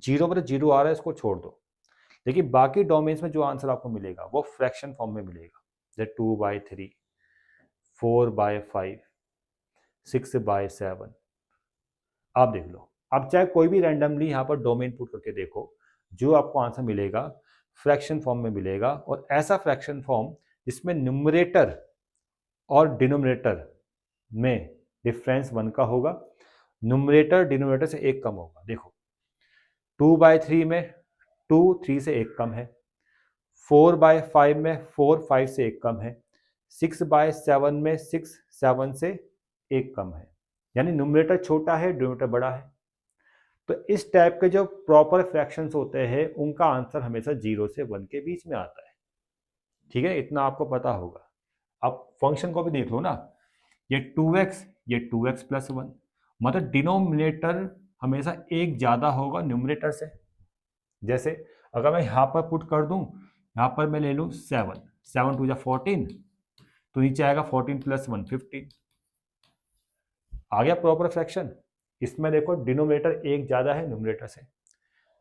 0 पर 0 आ रहा है, इसको छोड़ दो। लेकिन बाकी डोमेन्स में जो आंसर आपको मिलेगा वो फ्रैक्शन फॉर्म में मिलेगा, जैसे 2/3, 4/5, 6/7। आप देख लो, आप चाहे कोई भी रैंडमली यहाँ पर डोमेन पुट करके देखो, जो आपको आंसर मिलेगा फ्रैक्शन फॉर्म में मिलेगा, और ऐसा फ्रैक्शन फॉर्म जिसमें न्यूमरेटर और डिनोमिनेटर में डिफरेंस 1 का होगा, न्यूमरेटर डिनोमिनेटर से 1 कम होगा। देखो 2/3 में 2 3 से 1 कम है, 4/5 में 4 5 से 1 कम है, 6/7 में 6 7 से 1 कम है, यानी न्यूमरेटर छोटा है डिनोमिनेटर बड़ा है। तो इस टाइप के जो प्रॉपर फ्रैक्शंस होते हैं उनका आंसर हमेशा 0 से 1 के बीच में आता है। ठीक है, इतना आपको पता होगा। अब फंक्शन को भी देख लो ना, ये 2x, ये 2x प्लस 1, मतलब डिनोमिनेटर हमेशा एक ज़्यादा होगा न्यूमरेटर से। जैसे अगर मैं यहाँ पर पुट कर दूँ, यहाँ पर मैं ले लूँ 7, 7 2 14, तो नीचे आएगा 14 प्लस 1 15। आ गया प्रॉपर फ्रैक्शन। इसमें देखो डिनोमिनेटर एक ज़्यादा है न्यूमरेटर से।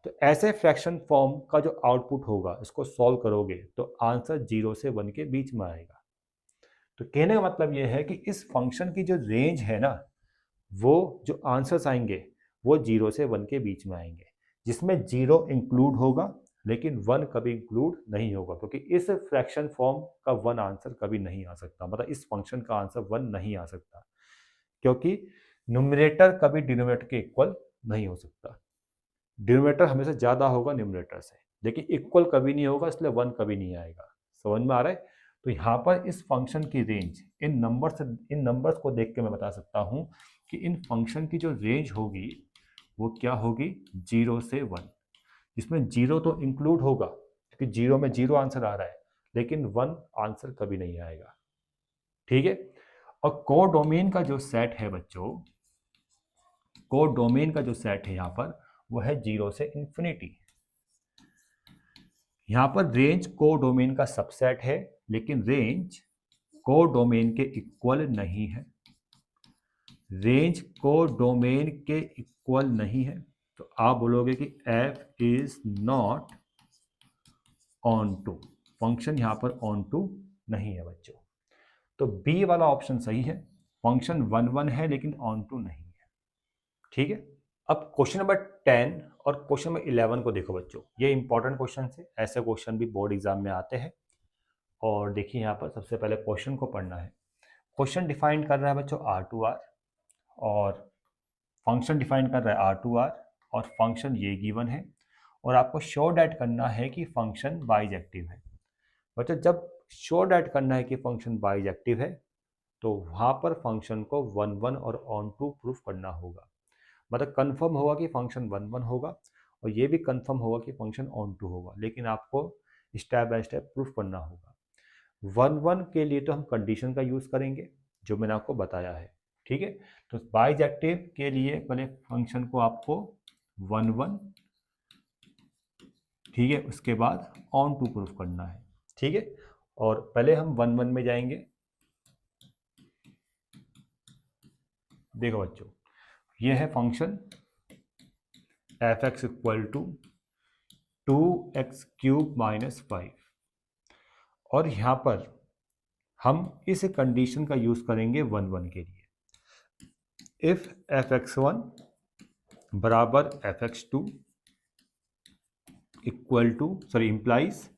तो ऐसे फ्रैक्शन फॉर्म का जो आउटपुट होगा इसको सॉल्व करोगे तो आंसर 0 से 1 के बीच में आएगा। तो कहने का मतलब ये है कि इस फंक्शन की जो रेंज है ना, वो जो आंसर्स आएंगे वो 0 से 1 के बीच में आएंगे, जिसमें 0 इंक्लूड होगा लेकिन 1 कभी इंक्लूड नहीं होगा, क्योंकि इस फ्रैक्शन फॉर्म का 1 आंसर कभी नहीं आ सकता, मतलब इस फंक्शन का आंसर 1 नहीं आ सकता, क्योंकि न्यूमरेटर कभी डिनोमिनेटर के इक्वल नहीं हो सकता। डिनोमिनेटर हमेशा ज़्यादा होगा न्यूमरेटर से, लेकिन इक्वल कभी नहीं होगा, इसलिए 1 कभी नहीं आएगा। समझ में आ रहा है? तो यहाँ पर इस फंक्शन की रेंज इन नंबर्स को देख के मैं बता सकता हूँ कि इन फंक्शन की जो रेंज होगी वो क्या होगी, 0 से 1, जिसमें 0 तो इंक्लूड होगा क्योंकि 0 में 0 आंसर आ रहा है, लेकिन 1 आंसर कभी नहीं आएगा। ठीक है, और कोडोमेन का जो सेट है बच्चों, कोडोमेन का जो सेट है यहाँ पर वो है 0 से इन्फिनिटी। यहाँ पर रेंज कोडोमेन का सबसेट है, लेकिन रेंज कोडोमेन के इक्वल नहीं है। रेंज कोडोमेन के इक्वल नहीं है, तो आप बोलोगे कि f is not onto, function यहाँ पर ऑन टू नहीं है बच्चों। तो बी वाला ऑप्शन सही है, फंक्शन 1 1 है लेकिन ऑन टू नहीं है। ठीक है, अब क्वेश्चन नंबर 10 और क्वेश्चन नंबर 11 को देखो बच्चों, ये इंपॉर्टेंट क्वेश्चन है, ऐसे क्वेश्चन भी बोर्ड एग्जाम में आते हैं। और देखिए यहाँ पर सबसे पहले क्वेश्चन को पढ़ना है। क्वेश्चन डिफाइन कर रहा है बच्चों R2R, और फंक्शन डिफाइन कर रहा है R2R, और फंक्शन ये गिवन है, और आपको शो डैट करना है कि फंक्शन बाइजेक्टिव है। बच्चों जब शो डैट करना है कि फंक्शन बाइजेक्टिव है तो वहाँ पर फंक्शन को 1 1 और ऑन टू प्रूफ करना होगा, मतलब कंफर्म होगा कि फंक्शन 1 1 होगा, और ये भी कंफर्म होगा कि फंक्शन ऑन टू होगा, लेकिन आपको स्टेप बाय स्टेप प्रूफ करना होगा। 1 1 के लिए तो हम कंडीशन का यूज़ करेंगे जो मैंने आपको बताया है। ठीक है, तो बाइजेक्टिव के लिए पहले फंक्शन को आपको 1 1, ठीक है, उसके बाद ऑन टू प्रूफ करना है। ठीक है, और पहले हम 1 1 में जाएंगे। देखो बच्चों, ये है function F X equal to 2x³ -5, और यहाँ पर हम इस कंडीशन का यूज़ करेंगे 1 1 के लिए। इफ f(x1) बराबर f(x2) इम्प्लाइज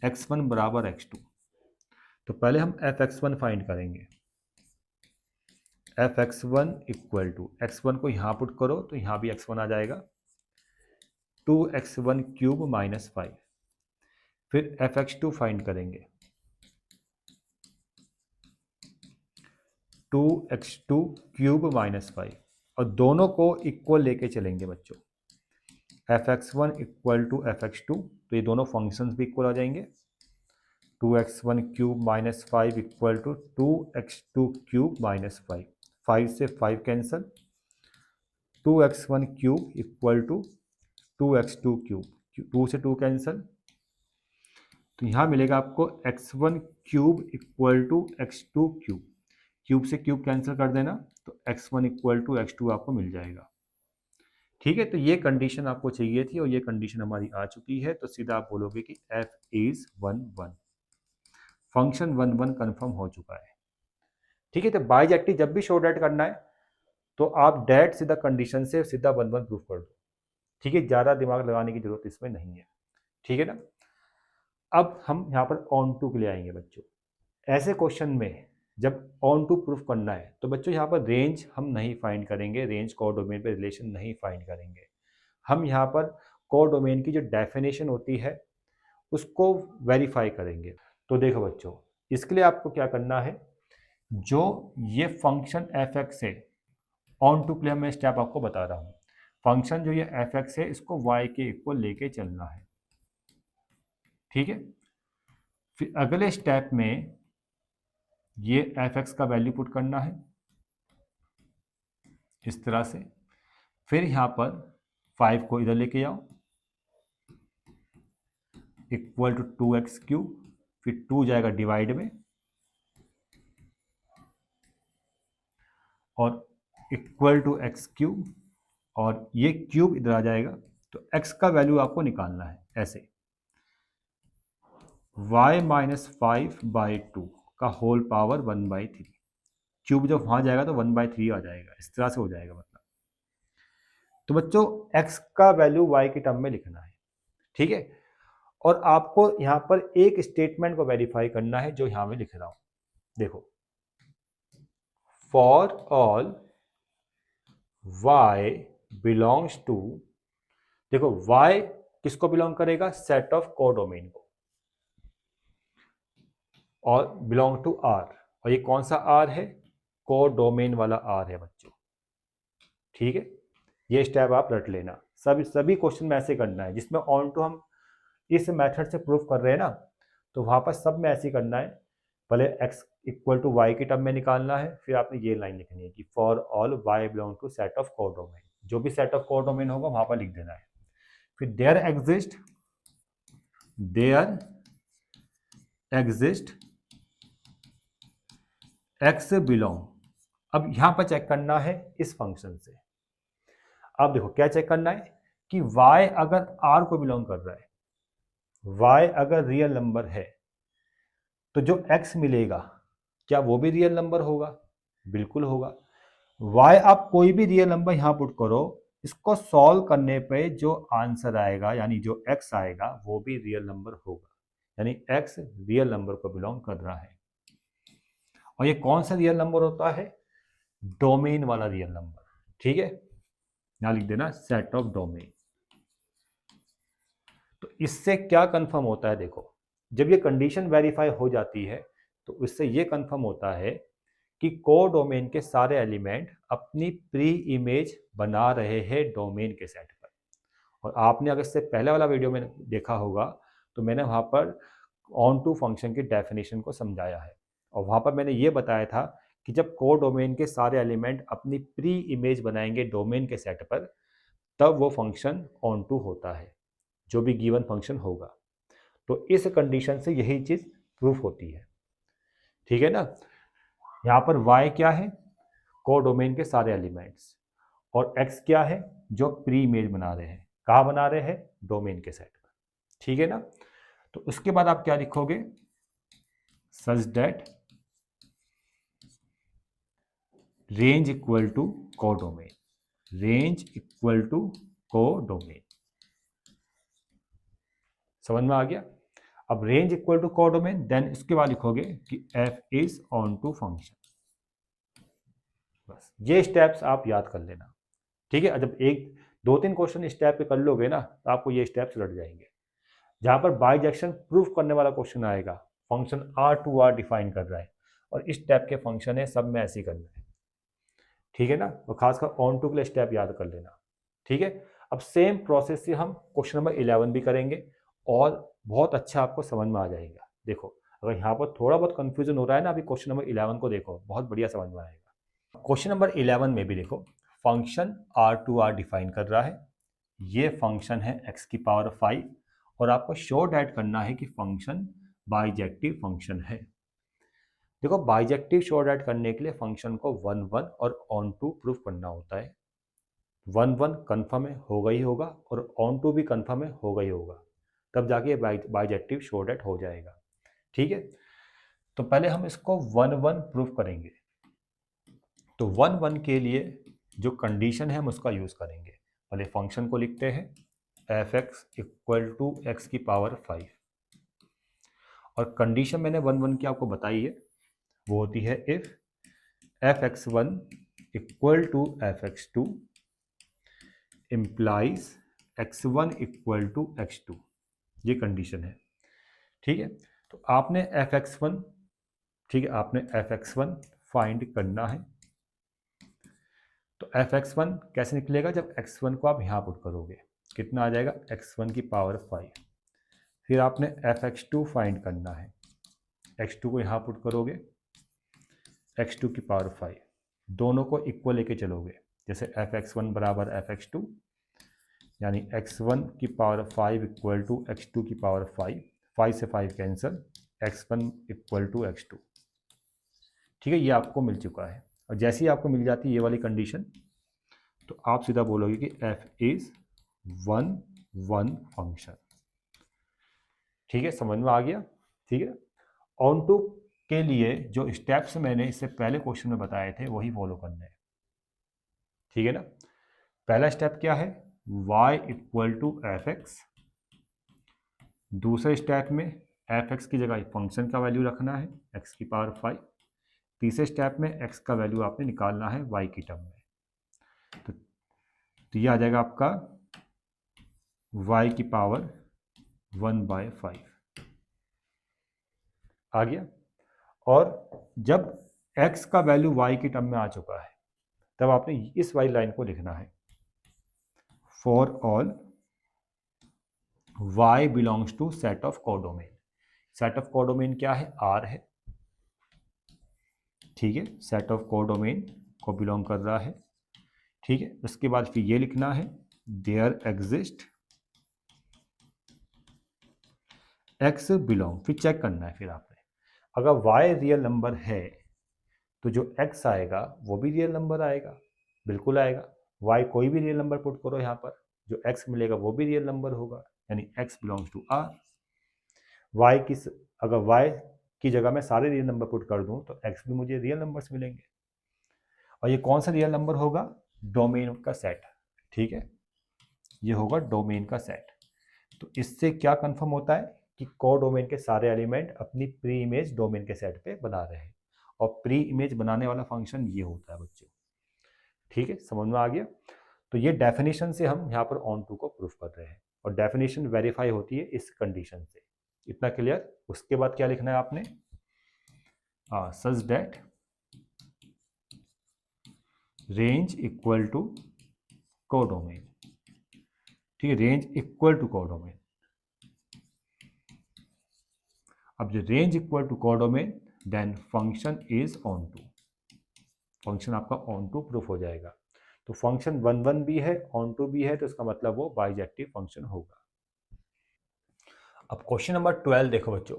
x1 बराबर x2। तो पहले हम f(x1) फाइंड करेंगे। f(x1) इक्वल टू x1 को यहाँ पुट करो तो यहाँ भी x1 आ जाएगा, 2x1³ -5। फिर f(x2) फाइंड करेंगे, 2x2³ -5, और दोनों को इक्वल लेके चलेंगे बच्चों, fx1 इक्वल टू fx2, तो ये दोनों फंक्शंस भी इक्वल आ जाएंगे। 2x1 cube minus 5 equal to 2x2 cube minus 5, 5 से 5 cancel, 2x1 cube equal to 2x2 cube, 2 से 2 कैंसल, तो यहाँ मिलेगा आपको x1 cube equal to x2 cube, cube से क्यूब कैंसिल कर देना, तो x1 इक्वल टू x2 आपको मिल जाएगा। ठीक है, तो ये कंडीशन आपको चाहिए थी और ये कंडीशन हमारी आ चुकी है, तो सीधा आप बोलोगे कि f इज 1 1, फंक्शन 1 1 कन्फर्म हो चुका है। ठीक है, तो बाइजेक्टिव जब भी शो डैट करना है तो आप डैट सीधा कंडीशन से सीधा 1 1 प्रूफ कर दो। ठीक है, ज़्यादा दिमाग लगाने की जरूरत इसमें नहीं है। ठीक है ना। अब हम यहाँ पर ऑन टू के लिए आएंगे बच्चों। ऐसे क्वेश्चन में जब ऑन टू प्रूफ करना है तो बच्चों यहाँ पर रेंज हम नहीं फाइंड करेंगे, रेंज कोडोमेन पे रिलेशन नहीं फाइंड करेंगे। हम यहाँ पर कोडोमेन की जो डेफिनेशन होती है उसको वेरीफाई करेंगे। तो देखो बच्चों, इसके लिए आपको क्या करना है, जो ये फंक्शन एफ एक्स है, ऑन टू के लिए मैं स्टेप आपको बता रहा हूँ। फंक्शन जो ये एफ एक्स है इसको वाई के इक्वल लेके चलना है। ठीक है, फिर अगले स्टेप में ये एफ एक्स का वैल्यू पुट करना है इस तरह से, फिर यहाँ पर 5 को इधर लेके आओ इक्वल टू 2x क्यूब, फिर 2 जाएगा डिवाइड में और इक्वल टू एक्स क्यूब, और ये क्यूब इधर आ जाएगा, तो x का वैल्यू आपको निकालना है ऐसे, y माइनस 5/2 का होल पावर 1/3, क्यूब जब वहां जाएगा तो 1/3 आ जाएगा, इस तरह से हो जाएगा मतलब। तो बच्चों x का वैल्यू y की टर्म में लिखना है। ठीक है, और आपको यहां पर एक स्टेटमेंट को वेरीफाई करना है जो यहां में लिख रहा हूं। देखो, for all y belongs to, देखो y किसको बिलोंग करेगा, सेट ऑफ कोडोमेन को, और बिलोंग टू r, और ये कौन सा r है, कोडोमेन वाला r है बच्चों। ठीक है, ये स्टेप आप रट लेना, सभी क्वेश्चन में ऐसे करना है जिसमें ऑन टू हम इस मेथड से प्रूफ कर रहे हैं ना, तो वहां पर सब में ऐसे ही करना है। पहले x इक्वल टू वाई की टर्म में निकालना है, फिर आपने ये लाइन लिखनी है कि for all y belong to set of codomain, जो भी सेट ऑफ कोडोमेन होगा वहां पर लिख देना है। फिर देयर एग्जिस्ट x बिलोंग, अब यहां पर चेक करना है इस फंक्शन से। अब देखो क्या चेक करना है कि y अगर r को बिलोंग कर रहा है, y अगर रियल नंबर है तो जो x मिलेगा क्या वो भी रियल नंबर होगा, बिल्कुल होगा। y आप कोई भी रियल नंबर यहां पुट करो, इसको सॉल्व करने पे जो आंसर आएगा यानी जो x आएगा वो भी रियल नंबर होगा, यानी x रियल नंबर को बिलोंग कर रहा है। और ये कौन सा रियल नंबर होता है, डोमेन वाला रियल नंबर। ठीक है, यहां लिख देना सेट ऑफ डोमेन। तो इससे क्या कंफर्म होता है, देखो जब ये कंडीशन वेरीफाई हो जाती है तो इससे ये कंफर्म होता है कि कोडोमेन के सारे एलिमेंट अपनी प्री इमेज बना रहे हैं डोमेन के सेट पर। और आपने अगर इससे पहले वाला वीडियो में देखा होगा तो मैंने वहां पर ऑन टू फंक्शन की डेफिनेशन को समझाया है, और वहां पर मैंने ये बताया था कि जब कोडोमेन के सारे एलिमेंट अपनी प्री इमेज बनाएंगे डोमेन के सेट पर, तब वो फंक्शन ऑन टू होता है, जो भी गिवन फंक्शन होगा। तो इस कंडीशन से यही चीज प्रूफ होती है। ठीक है ना। यहाँ पर y क्या है, कोडोमेन के सारे एलिमेंट्स, और x क्या है, जो प्री इमेज बना रहे हैं, कहाँ बना रहे हैं, डोमेन के सेट पर। ठीक है ना। तो उसके बाद आप क्या लिखोगे, such that range equal to codomain, range equal to codomain. समझ में आ गया। अब range equal to codomain, then इसके बाद लिखोगे कि f is onto function. बस ये स्टेप्स आप याद कर लेना। ठीक है, जब एक दो तीन क्वेश्चन स्टेप पे कर लोगे ना तो आपको ये स्टेप्स लट जाएंगे। जहां पर बाइजेक्शन प्रूफ करने वाला क्वेश्चन आएगा, function R to R define कर रहा है और इस टाइप के फंक्शन है, सब में ऐसे ही करना है। ठीक है ना। और खासकर ऑन टू के लिए स्टेप याद कर लेना, ठीक है। अब सेम प्रोसेस से हम क्वेश्चन नंबर 11 भी करेंगे और बहुत अच्छा आपको समझ में आ जाएगा। देखो अगर यहाँ पर थोड़ा बहुत कंफ्यूजन हो रहा है ना, अभी क्वेश्चन नंबर 11 को देखो, बहुत बढ़िया समझ में आएगा। क्वेश्चन नंबर 11 में भी देखो फंक्शन R2R डिफाइन कर रहा है, ये फंक्शन है x की पावर 5 और आपको शो डैट करना है कि फंक्शन बाइजेक्टिव फंक्शन है। देखो बाइजेक्टिव शो डैट करने के लिए फंक्शन को 1 1 और ऑन टू प्रूफ करना होता है। 1 1 कन्फर्म है, होगा ही होगा, और ऑन टू भी कन्फर्म है, होगा ही होगा, तब जाके बाइजेक्टिव शो डैट हो जाएगा, ठीक है। तो पहले हम इसको 1 1 प्रूफ करेंगे। तो 1 1 के लिए जो कंडीशन है हम उसका यूज़ करेंगे। पहले फंक्शन को लिखते हैं F X equal to X की पावर 5, और कंडीशन मैंने 1 1 की आपको बताई है, वो होती है if F X 1 equal to F X 2 implies x1 equal to x2, ये कंडीशन है, ठीक है। तो आपने fx1, ठीक है, आपने fx1 फाइंड करना है। तो fx1 कैसे निकलेगा, जब x1 को आप यहाँ पुट करोगे कितना आ जाएगा, x1 की पावर 5। फिर आपने fx2 फाइंड करना है, x2 को यहाँ पुट करोगे, x2 की पावर 5, दोनों को इक्वल लेके चलोगे, जैसे fx1 बराबर fx2, यानी x1 की पावर 5 इक्वल टू x2 की पावर 5, 5 से 5 cancel, x1 equal to x2, ठीक है। ये आपको मिल चुका है, और जैसे ही आपको मिल जाती है ये वाली कंडीशन, तो आप सीधा बोलोगे कि f इज 1 1 फंक्शन, ठीक है, समझ में आ गया, ठीक है। ऑन टू के लिए जो स्टेप्स मैंने इससे पहले क्वेश्चन में बताए थे वही फॉलो करने हैं, ठीक है ना। पहला स्टेप क्या है, y equal to F X. दूसरे स्टेप में एफ एक्स की जगह फंक्शन का वैल्यू रखना है x की पावर 5। तीसरे स्टेप में x का वैल्यू आपने निकालना है y की टर्म में। तो ये आ जाएगा आपका y की पावर 1/5 आ गया। और जब x का वैल्यू y की टर्म में आ चुका है, तब आपने इस वाली लाइन को लिखना है, for all y belongs to set of codomain. Set of codomain क्या है, R है, ठीक है, सेट ऑफ कोडोमेन को बिलोंग कर रहा है, ठीक है। उसके बाद फिर ये लिखना है देयर एग्जिस्ट x बिलोंग, फिर चेक करना है फिर आपने, अगर y रियल नंबर है तो जो x आएगा वो भी रियल नंबर आएगा, बिल्कुल आएगा। y कोई भी रियल नंबर पुट करो यहाँ पर, जो x मिलेगा वो भी रियल नंबर होगा, यानी x belongs to R। y की अगर y की जगह मैं सारे रियल नंबर पुट कर दूं तो x भी मुझे रियल नंबर्स मिलेंगे, और ये कौन सा रियल नंबर होगा, डोमेन का सेट, ठीक है, ये होगा डोमेन का सेट। तो इससे क्या कंफर्म होता है कि को डोमेन के सारे एलिमेंट अपनी प्री इमेज डोमेन के सेट पे बना रहे हैं, और प्री इमेज बनाने वाला फंक्शन ये होता है बच्चों, ठीक है, समझ में आ गया। तो ये डेफिनेशन से हम यहाँ पर ऑन टू को प्रूफ कर रहे हैं, और डेफिनेशन वेरीफाई होती है इस कंडीशन से, इतना क्लियर। उसके बाद क्या लिखना है आपने, such that range equal to codomain, ठीक है, रेंज इक्वल टू कोडोमेन। अब जो range equal to codomain, then function is onto, function आपका ऑन टू प्रूफ हो जाएगा। तो फंक्शन 1 1 भी है, ऑन टू भी है, तो इसका मतलब वो बाइजेक्टिव फंक्शन होगा। अब क्वेश्चन नंबर 12 देखो बच्चों,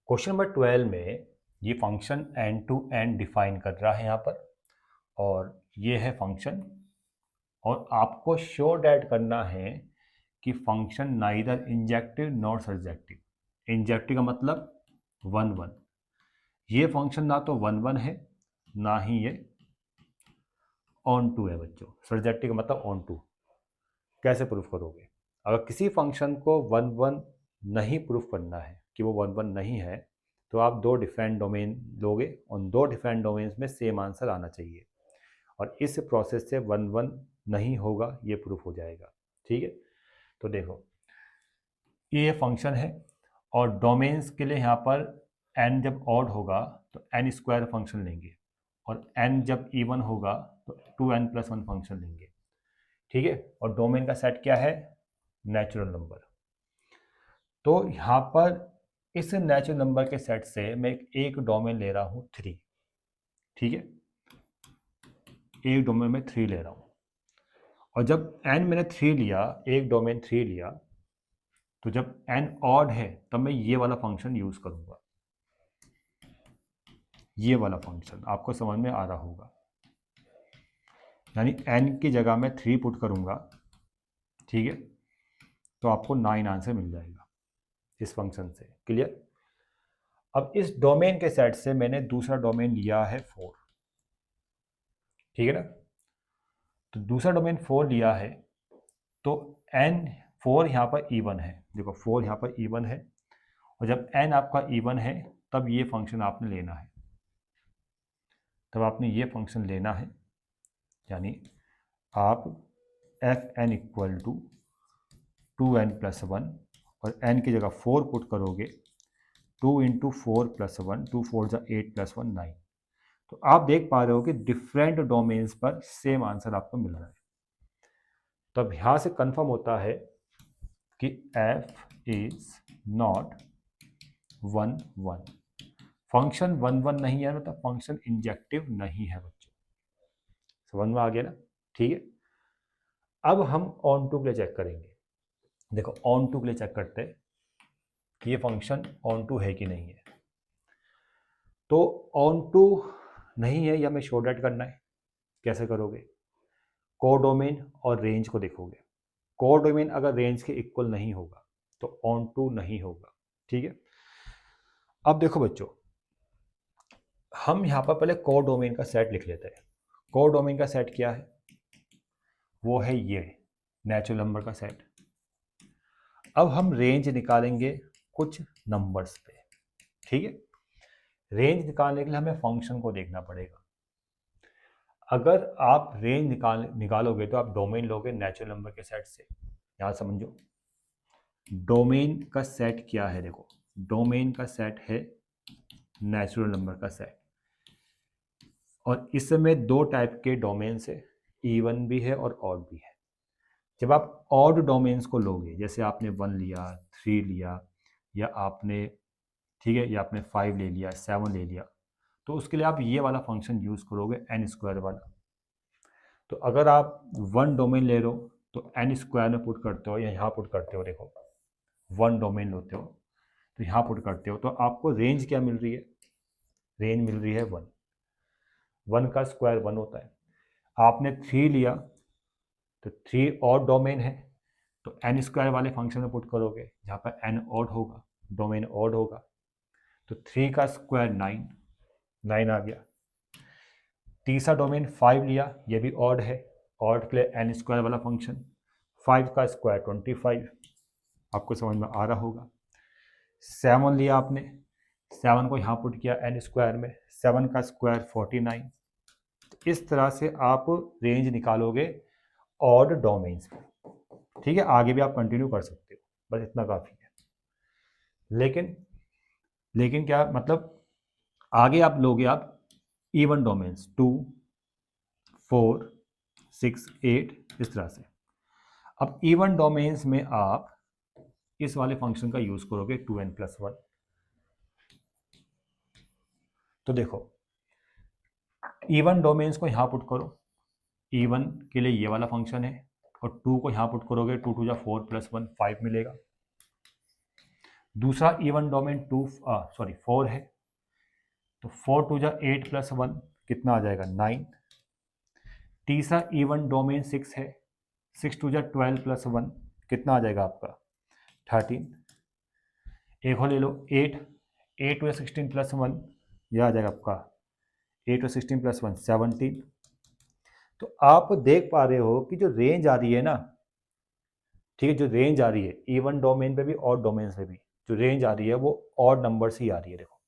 क्वेश्चन नंबर 12 में ये function N to N define कर रहा है यहाँ पर, और ये है फंक्शन, और आपको शो डैट करना है कि function neither injective not subjective. Injective का मतलब 1 1, ये फंक्शन ना तो 1 1 है ना ही ये ऑन टू है बच्चों। सब्जेक्टिव का मतलब ऑन टू। कैसे प्रूफ करोगे, अगर किसी फंक्शन को 1 1 नहीं प्रूफ करना है कि वो 1 1 नहीं है, तो आप दो डिफरेंट डोमेन लोगे, उन दो डिफरेंट डोमेन्स में सेम आंसर आना चाहिए, और इस प्रोसेस से 1 1 नहीं होगा, ये प्रूफ हो जाएगा, ठीक है। तो देखो ये फंक्शन है, और डोमेन्स के लिए यहाँ पर n जब ऑड होगा तो n स्क्वायर फंक्शन लेंगे, और n जब इवन होगा तो 2n+1 फंक्शन लेंगे, ठीक है। और डोमेन का सेट क्या है? Natural number. तो यहाँ पर इस नेचुरल नंबर के सेट से मैं एक डोमेन ले रहा हूँ 3, ठीक है, एक डोमेन में 3 ले रहा हूँ। और जब n मैंने 3 लिया, एक डोमेन 3 लिया, तो जब n ऑड है तब मैं ये वाला फंक्शन यूज करूंगा। ये वाला फंक्शन आपको समझ में आ रहा होगा, यानी n की जगह मैं 3 पुट करूंगा, ठीक है, तो आपको 9 आंसर मिल जाएगा इस फंक्शन से। क्लियर? अब इस डोमेन के सेट से मैंने दूसरा डोमेन लिया है 4, ठीक है ना। तो दूसरा डोमेन 4 लिया है, तो n 4 यहाँ पर इवन है, देखो 4 यहाँ पर इवन है, और जब n आपका इवन है तब ये फंक्शन आपने लेना है, तब आपने ये फंक्शन लेना है, यानी आप fn इक्वल टू 2n+1 और n की जगह 4 पुट करोगे, 2 × 4+1, 2 4 जा 8+1 9। तो आप देख पा रहे हो कि डिफरेंट डोमेन्स पर सेम आंसर आपको मिल रहा है। तब यहाँ से कंफर्म होता है कि f इज नॉट 1 1, फंक्शन 1 1 नहीं है, मतलब फंक्शन इंजेक्टिव नहीं है बच्चों। समझ में आ गया ना? ठीक है। अब हम ऑन टू के लिए चेक करेंगे। देखो ऑन टू के लिए चेक करते हैं कि ये फंक्शन ऑन टू है कि नहीं है। तो ऑन टू नहीं है, या हमें शो डेट करना है। कैसे करोगे? कोडोमेन और रेंज को देखोगे। कोडोमेन अगर रेंज के इक्वल नहीं होगा तो ऑन टू नहीं होगा, ठीक है। अब देखो बच्चों, हम यहाँ पर पहले कोडोमेन का सेट लिख लेते हैं। कोडोमेन का सेट क्या है? वो है ये नेचुरल नंबर का सेट। अब हम रेंज निकालेंगे कुछ नंबर्स पे, ठीक है। रेंज निकालने के लिए हमें फंक्शन को देखना पड़ेगा। अगर आप रेंज निकालोगे तो आप डोमेन लोगे नेचुरल नंबर के सेट से। यहाँ समझो डोमेन का सेट क्या है। देखो डोमेन का सेट है नेचुरल नंबर का सेट, और इसमें दो टाइप के डोमेन्स है, इवन भी है और ऑड भी है। जब आप ऑड डोमेन्स को लोगे, जैसे आपने 1 लिया, 3 लिया, या आपने, ठीक है, या आपने 5 ले लिया, 7 ले लिया, तो उसके लिए आप ये वाला फंक्शन यूज़ करोगे n² वाला। तो अगर आप 1 डोमेन ले रहे हो तो n² में पुट करते हो या यहाँ पुट करते हो। देखो 1 डोमेन लेते हो तो यहाँ पुट करते हो, तो आपको रेंज क्या मिल रही है? रेंज मिल रही है 1। 1 का स्क्वायर 1 होता है। आपने 3 लिया तो 3 और डोमेन है, तो n² वाले फंक्शन में पुट करोगे, जहाँ पर n ऑड होगा, डोमेन ऑड होगा, तो 3 का स्क्वायर 9, 9 आ गया। तीसरा डोमेन 5 लिया, ये भी ऑड है, ऑड के लिए n² वाला फंक्शन, 5 का स्क्वायर 25, आपको समझ में आ रहा होगा। 7 लिया आपने, 7 को यहाँ पुट किया n² में, 7 का स्क्वायर 49। इस तरह से आप रेंज निकालोगे ऑड डोमेन्स में, ठीक है। आगे भी आप कंटिन्यू कर सकते हो, बस इतना काफ़ी है। लेकिन क्या मतलब, आगे आप लोगे आप इवन डोमेन्स 2 4 6 8 इस तरह से। अब इवन डोमेन्स में आप इस वाले फंक्शन का यूज करोगे 2n+1। तो देखो इवन डोमेन्स को यहाँ पुट करो, इवन के लिए ये वाला फंक्शन है, और 2 को यहाँ पुट करोगे, 2 2 जा 4 + 1 5 मिलेगा। दूसरा इवन डोमेन 4 है, तो 4 2 जा 8 + 1 कितना आ जाएगा? 9। तीसरा इवन डोमेन 6 है, 6 2 जा 12 + 1 कितना आ जाएगा आपका? 13। एक और ले लो 8, 8 2 जा 16 + 1, यह आ जाएगा आपका 8 और 16 + 1 17। तो आप देख पा रहे हो कि जो रेंज आ रही है ना, ठीक है, जो रेंज आ रही है इवन डोमेन पे भी और डोमेन्स पे भी, जो रेंज आ रही है वो ऑड नंबर से ही आ रही है। देखो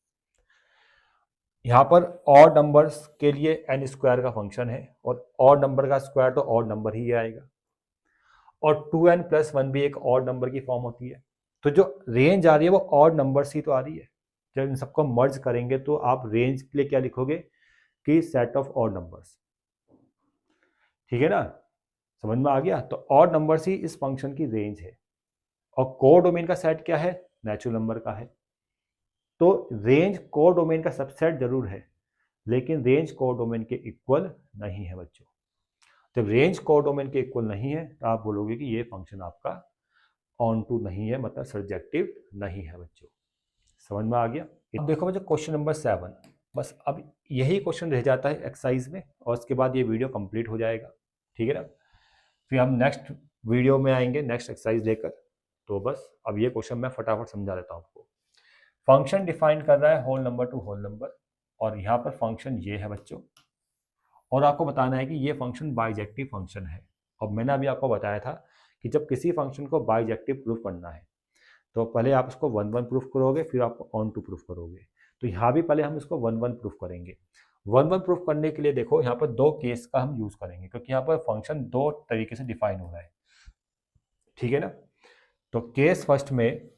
यहाँ पर ऑड नंबर्स के लिए n² का फंक्शन है, और ऑड नंबर का स्क्वायर तो ऑड नंबर ही आएगा, और 2n+1 भी एक ऑड नंबर की फॉर्म होती है। तो जो रेंज आ रही है वो ऑड नंबर से ही तो आ रही है। जब इन सबको मर्ज करेंगे तो आप रेंज के लिए क्या लिखोगे? कि सेट ऑफ ऑड नंबर्स। ठीक है ना, समझ में आ गया। तो ऑड नंबर्स ही इस फंक्शन की रेंज है, और कोडोमेन का सेट क्या है, नेचुरल नंबर का है। तो रेंज कोडोमेन का सबसेट जरूर है, लेकिन रेंज कोडोमेन के इक्वल नहीं है बच्चों। जब रेंज कोडोमेन के इक्वल नहीं है तो आप बोलोगे कि ये फंक्शन आपका ऑन टू नहीं है, मतलब सर्जेक्टिव नहीं है बच्चों। समझ में आ गया। अब देखो बच्चों क्वेश्चन नंबर 7, बस अब यही क्वेश्चन रह जाता है एक्सरसाइज में, और उसके बाद ये वीडियो कंप्लीट हो जाएगा। ठीक है ना, फिर हम नेक्स्ट वीडियो में आएंगे नेक्स्ट एक्सरसाइज लेकर। तो बस अब ये क्वेश्चन मैं फटाफट समझा देता हूँ आपको। फंक्शन डिफाइन कर रहा है whole number to whole number, और यहाँ पर फंक्शन ये है बच्चों, और आपको बताना है कि ये फंक्शन बाइजेक्टिव फंक्शन है। और मैंने अभी आपको बताया था कि जब किसी फंक्शन को बाइजेक्टिव प्रूफ करना है तो पहले आप उसको 1 1 प्रूफ करोगे, फिर आप ऑन टू प्रूफ करोगे। तो यहाँ भी पहले हम इसको 1 1 प्रूफ करेंगे। 1 1 प्रूफ करने के लिए देखो यहाँ पर दो केस का हम यूज करेंगे, क्योंकि यहाँ पर फंक्शन दो तरीके से डिफाइन हो रहा है। ठीक है ना, तो केस फर्स्ट में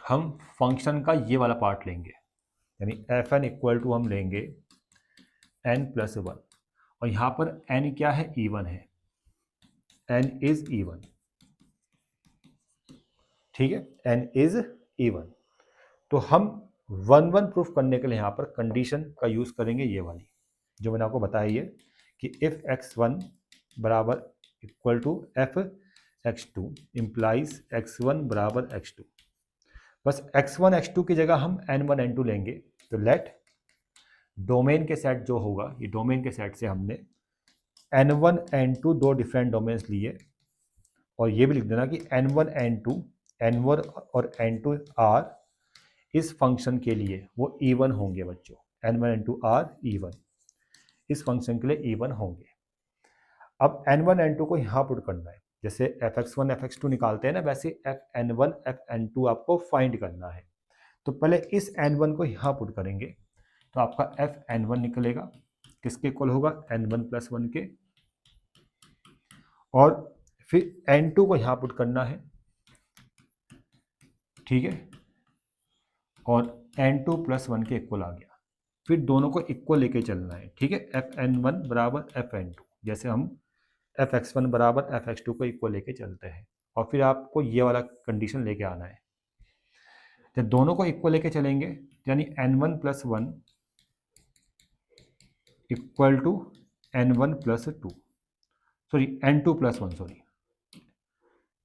हम फंक्शन का ये वाला पार्ट लेंगे, यानी एफ एन इक्वल टू हम लेंगे एन प्लस 1, और यहाँ पर एन क्या है, इवन है, एन इज इवन। ठीक है, एन इज इवन। तो हम 1 1 प्रूफ करने के लिए यहाँ पर कंडीशन का यूज करेंगे, ये वाली जो मैंने आपको बताई है कि इफ x1 बराबर equal to F x2 implies x1 बराबर x2। बस x1 x2 की जगह हम n1 n2 लेंगे। तो लेट डोमेन के सेट जो होगा, ये डोमेन के सेट से हमने n1 n2 दो डिफरेंट डोमेन्स लिए, और ये भी लिख देना कि n1 n2 n1 और n2 आर इस फंक्शन के लिए वो इवन होंगे बच्चों। n1 n2 आर इवन, इस फंक्शन के लिए इवन होंगे। अब n1 n2 को यहाँ पुट करना है, जैसे fx1 fx2 निकालते हैं ना, वैसे fn1 fn2 आपको फाइंड करना है। तो पहले इस n1 को यहाँ पुट करेंगे, तो आपका fn1 निकलेगा, किसके इक्वल होगा, n1 प्लस 1 के। और फिर n2 को यहाँ पुट करना है, ठीक है, और n2 प्लस 1 के इक्वल आ गया। फिर दोनों को इक्वल लेके चलना है, ठीक है, fn1 बराबर fn2, जैसे हम fx1 बराबर fx2 को इक्वल लेके चलते हैं। और फिर आपको ये वाला कंडीशन लेके आना है, जब दोनों को इक्वल लेके चलेंगे, यानी n1 plus 1 equal to n1 plus 2, sorry n2 plus 1, sorry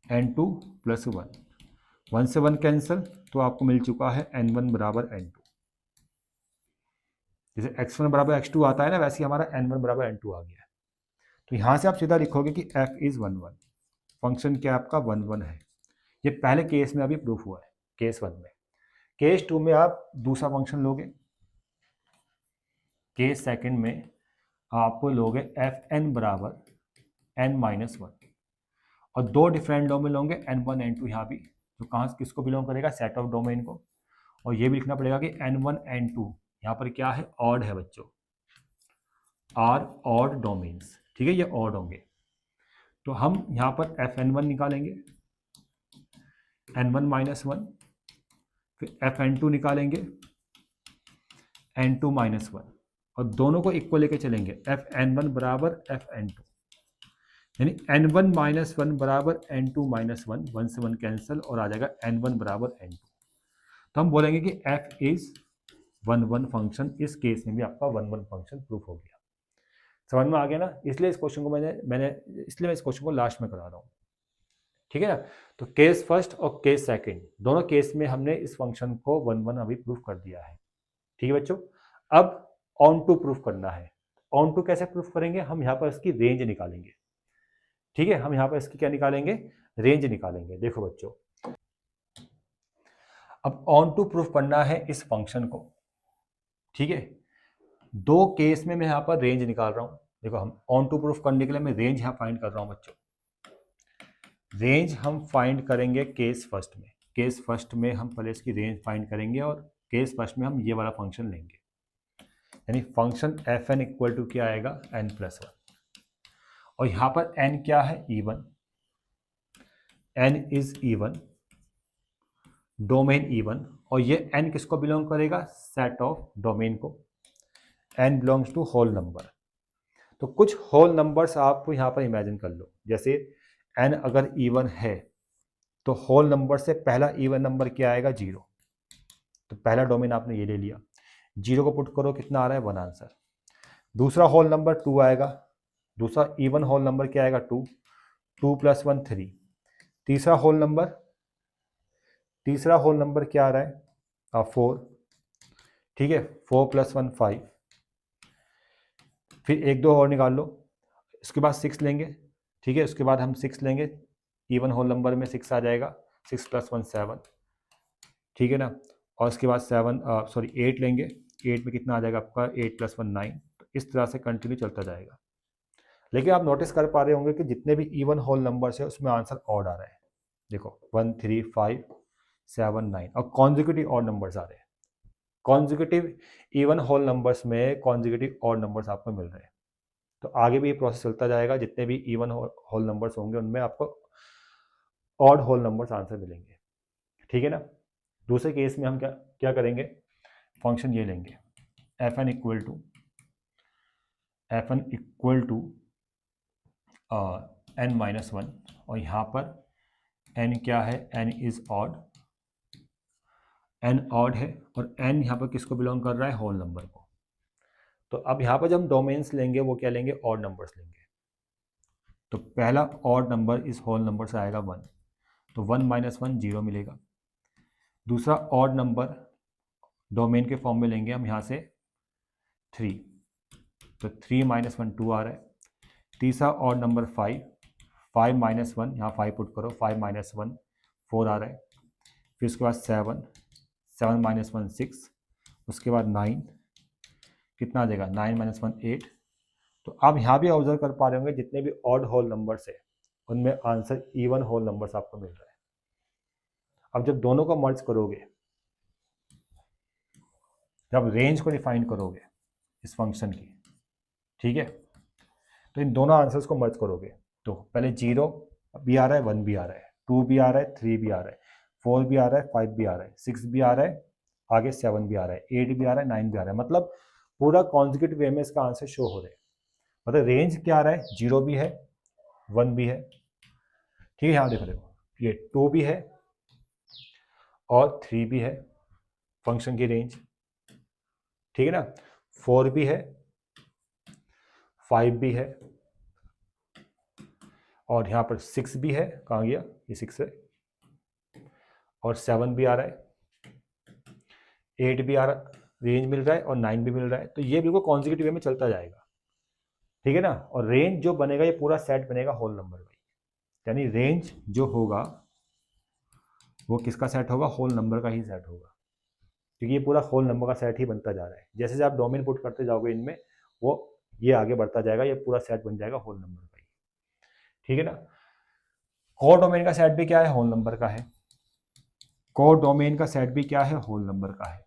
n2 plus 1, 1 से 1 कैंसिल, तो आपको मिल चुका है n1 बराबर n2। जैसे x1 बराबर x2 आता है ना, वैसे ही हमारा n1 बराबर n2 आ गया है। तो यहाँ से आप सीधा लिखोगे कि f इज 1 1, फंक्शन क्या आपका 1 1 है। ये पहले केस में अभी प्रूफ हुआ है, केस 1 में। केस 2 में आप दूसरा फंक्शन लोगे, केस सेकंड में आप लोगे एफ एन बराबर n माइनस 1, और दो डिफरेंट डोमेन लोगे n1 n2 यहाँ भी, तो कहाँ किसको बिलोंग करेगा, सेट ऑफ डोमेन को। और ये भी लिखना पड़ेगा कि n1 n2 यहाँ पर क्या है, ऑड है बच्चों, आर ऑड डोमेन्स। ठीक है, ये ऑड होंगे। तो हम यहाँ पर fn1 निकालेंगे, n1 माइनस 1, फिर fn2 निकालेंगे, n2 माइनस 1, और दोनों को इक्वल लेके चलेंगे, fn1 बराबर fn2, यानी n1 माइनस 1 बराबर n2 माइनस 1, 1 से 1 कैंसिल, और आ जाएगा n1 बराबर n2। तो हम बोलेंगे कि f इज 1 1 फंक्शन। इस केस में भी आपका 1 1 फंक्शन प्रूफ हो गया। समझ में आ गया ना, इसलिए इस क्वेश्चन को मैंने इसलिए मैं इस क्वेश्चन को लास्ट में करा रहा हूँ। ठीक है ना, तो केस फर्स्ट और केस सेकंड दोनों केस में हमने इस फंक्शन को 1 1 अभी प्रूफ कर दिया है। ठीक है बच्चों, अब ऑन टू प्रूफ करना है। ऑन टू कैसे प्रूफ करेंगे, हम यहाँ पर इसकी रेंज निकालेंगे। ठीक है, हम यहाँ पर इसकी क्या निकालेंगे, रेंज निकालेंगे। देखो बच्चों, अब ऑन टू प्रूफ करना है इस फंक्शन को। ठीक है, दो केस में मैं यहाँ पर रेंज निकाल रहा हूँ। देखो, हम ऑन टू प्रूफ करने के लिए मैं रेंज यहाँ फाइंड कर रहा हूँ बच्चों। रेंज हम फाइंड करेंगे केस फर्स्ट में। केस फर्स्ट में हम पहले इसकी रेंज फाइंड करेंगे, और केस फर्स्ट में हम ये वाला फंक्शन लेंगे, यानी function F N equal to क्या आएगा, एन प्लस 1, और यहाँ पर n क्या है, even, n is even, domain even, और ये n किसको बिलोंग करेगा, सेट ऑफ डोमेन को। n belongs to whole number. तो कुछ होल नंबर्स आप यहाँ पर इमेजिन कर लो, जैसे n अगर इवन है तो होल नंबर से पहला इवन नंबर क्या आएगा, 0। तो पहला डोमेन आपने ये ले लिया, 0 को पुट करो, कितना आ रहा है, 1 आंसर। दूसरा होल नंबर 2 आएगा, दूसरा इवन होल नंबर क्या आएगा, 2, 2 + 1 3। तीसरा होल नंबर क्या आ रहा है, 4, ठीक है, 4 + 1 5। फिर 1 2 और निकाल लो, इसके बाद 6 लेंगे, ठीक है, उसके बाद हम 6 लेंगे, इवन होल नंबर में 6 आ जाएगा, 6 + 1 7, ठीक है ना। और उसके बाद 8 लेंगे, 8 में कितना आ जाएगा आपका, 8 + 1 9। तो इस तरह से कंटिन्यू चलता जाएगा। लेकिन आप नोटिस कर पा रहे होंगे कि जितने भी इवन होल नंबर्स है उसमें आंसर ऑड आ रहा है। देखो 1 3 5 7 9 और कॉन्जिक्यूटिव ऑड नंबर्स आ रहे हैं। कॉन्जिक्यूटिव इवन होल नंबर्स में कॉन्जिक्यूटिव ऑड नंबर्स आपको मिल रहे हैं। तो आगे भी ये प्रोसेस चलता जाएगा, जितने भी इवन होल नंबर्स होंगे उनमें आपको ऑड होल नंबर्स आंसर मिलेंगे, ठीक है ना। दूसरे केस में हम क्या क्या करेंगे, फंक्शन ये लेंगे fn इक्वल टू n-1, और यहाँ पर n क्या है, n is odd, n odd है, और n यहाँ पर किसको बिलोंग कर रहा है, होल नंबर को। तो अब यहाँ पर जब हम डोमेन्स लेंगे वो क्या लेंगे, ऑड नंबर्स लेंगे। तो पहला ऑड नंबर इस होल नंबर से आएगा 1, तो 1 - 1 0 मिलेगा। दूसरा ऑड नंबर डोमेन के फॉर्म में लेंगे हम यहाँ से 3, तो 3 - 1 2 आ रहा है। तीसरा ऑड नंबर 5, 5 - 1, यहाँ 5 पुट करो, 5 - 1 4 आ रहा है। फिर उसके बाद 7, 7 - 1 6, उसके बाद 9, कितना आ जाएगा, 9 - 1 8। तो आप यहाँ भी ऑब्जर्व कर पा रहे होंगे जितने भी ऑड होल नंबर्स है उनमें आंसर इवन होल नंबर्स आपको मिल रहा है। अब जब दोनों को मर्ज करोगे, जब रेंज को डिफाइन करोगे इस फंक्शन की, ठीक है, तो इन दोनों आंसर्स को मर्ज करोगे। तो पहले 0 भी आ रहा है, 1 भी आ रहा है, 2 भी आ रहा है, 3 भी आ रहा है, 4 भी आ रहा है, 5 भी आ रहा है, 6 भी आ रहा है, आगे 7 भी आ रहा है, 8 भी आ रहा है, 9 भी आ रहा है। मतलब पूरा कॉन्जिक्यूटिव वे में इसका आंसर शो हो रहा है। मतलब रेंज क्या आ रहा है, 0 भी है, 1 भी है, ठीक है। यहाँ देखो ये 2 भी है और 3 भी है, फंक्शन की रेंज, ठीक है ना। 4 भी है, 5 भी है, और यहाँ पर 6 भी है, कहाँ गया ये 6 है, और 7 भी आ रहा है, 8 भी आ रहा, रेंज मिल रहा है, और 9 भी मिल रहा है। तो ये बिल्कुल कॉन्जिक्यूटिव वे में चलता जाएगा, ठीक है ना। और रेंज जो बनेगा ये पूरा सेट बनेगा होल नंबर का, यानी रेंज जो होगा वो किसका सेट होगा, होल नंबर का ही सेट होगा, क्योंकि ये पूरा होल नंबर का सेट ही बनता जा रहा है। जैसे जैसे आप डोमेन पुट करते जाओगे इनमें, वो ये आगे बढ़ता जाएगा, ये पूरा सेट बन जाएगा होल नंबर का ही, ठीक है ना। कोर डोमेन का सेट भी क्या है, होल नंबर का है। कोर डोमेन का सेट भी क्या है, होल नंबर का है।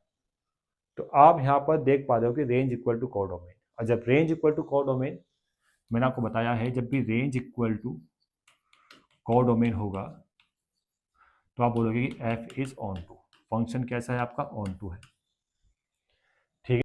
तो आप यहाँ पर देख पा रहे हो कि range equal to codomain, और जब range equal to codomain, मैंने आपको बताया है जब भी range equal to codomain होगा तो आप बोलोगे कि f is onto, function कैसा है आपका, ऑन टू है।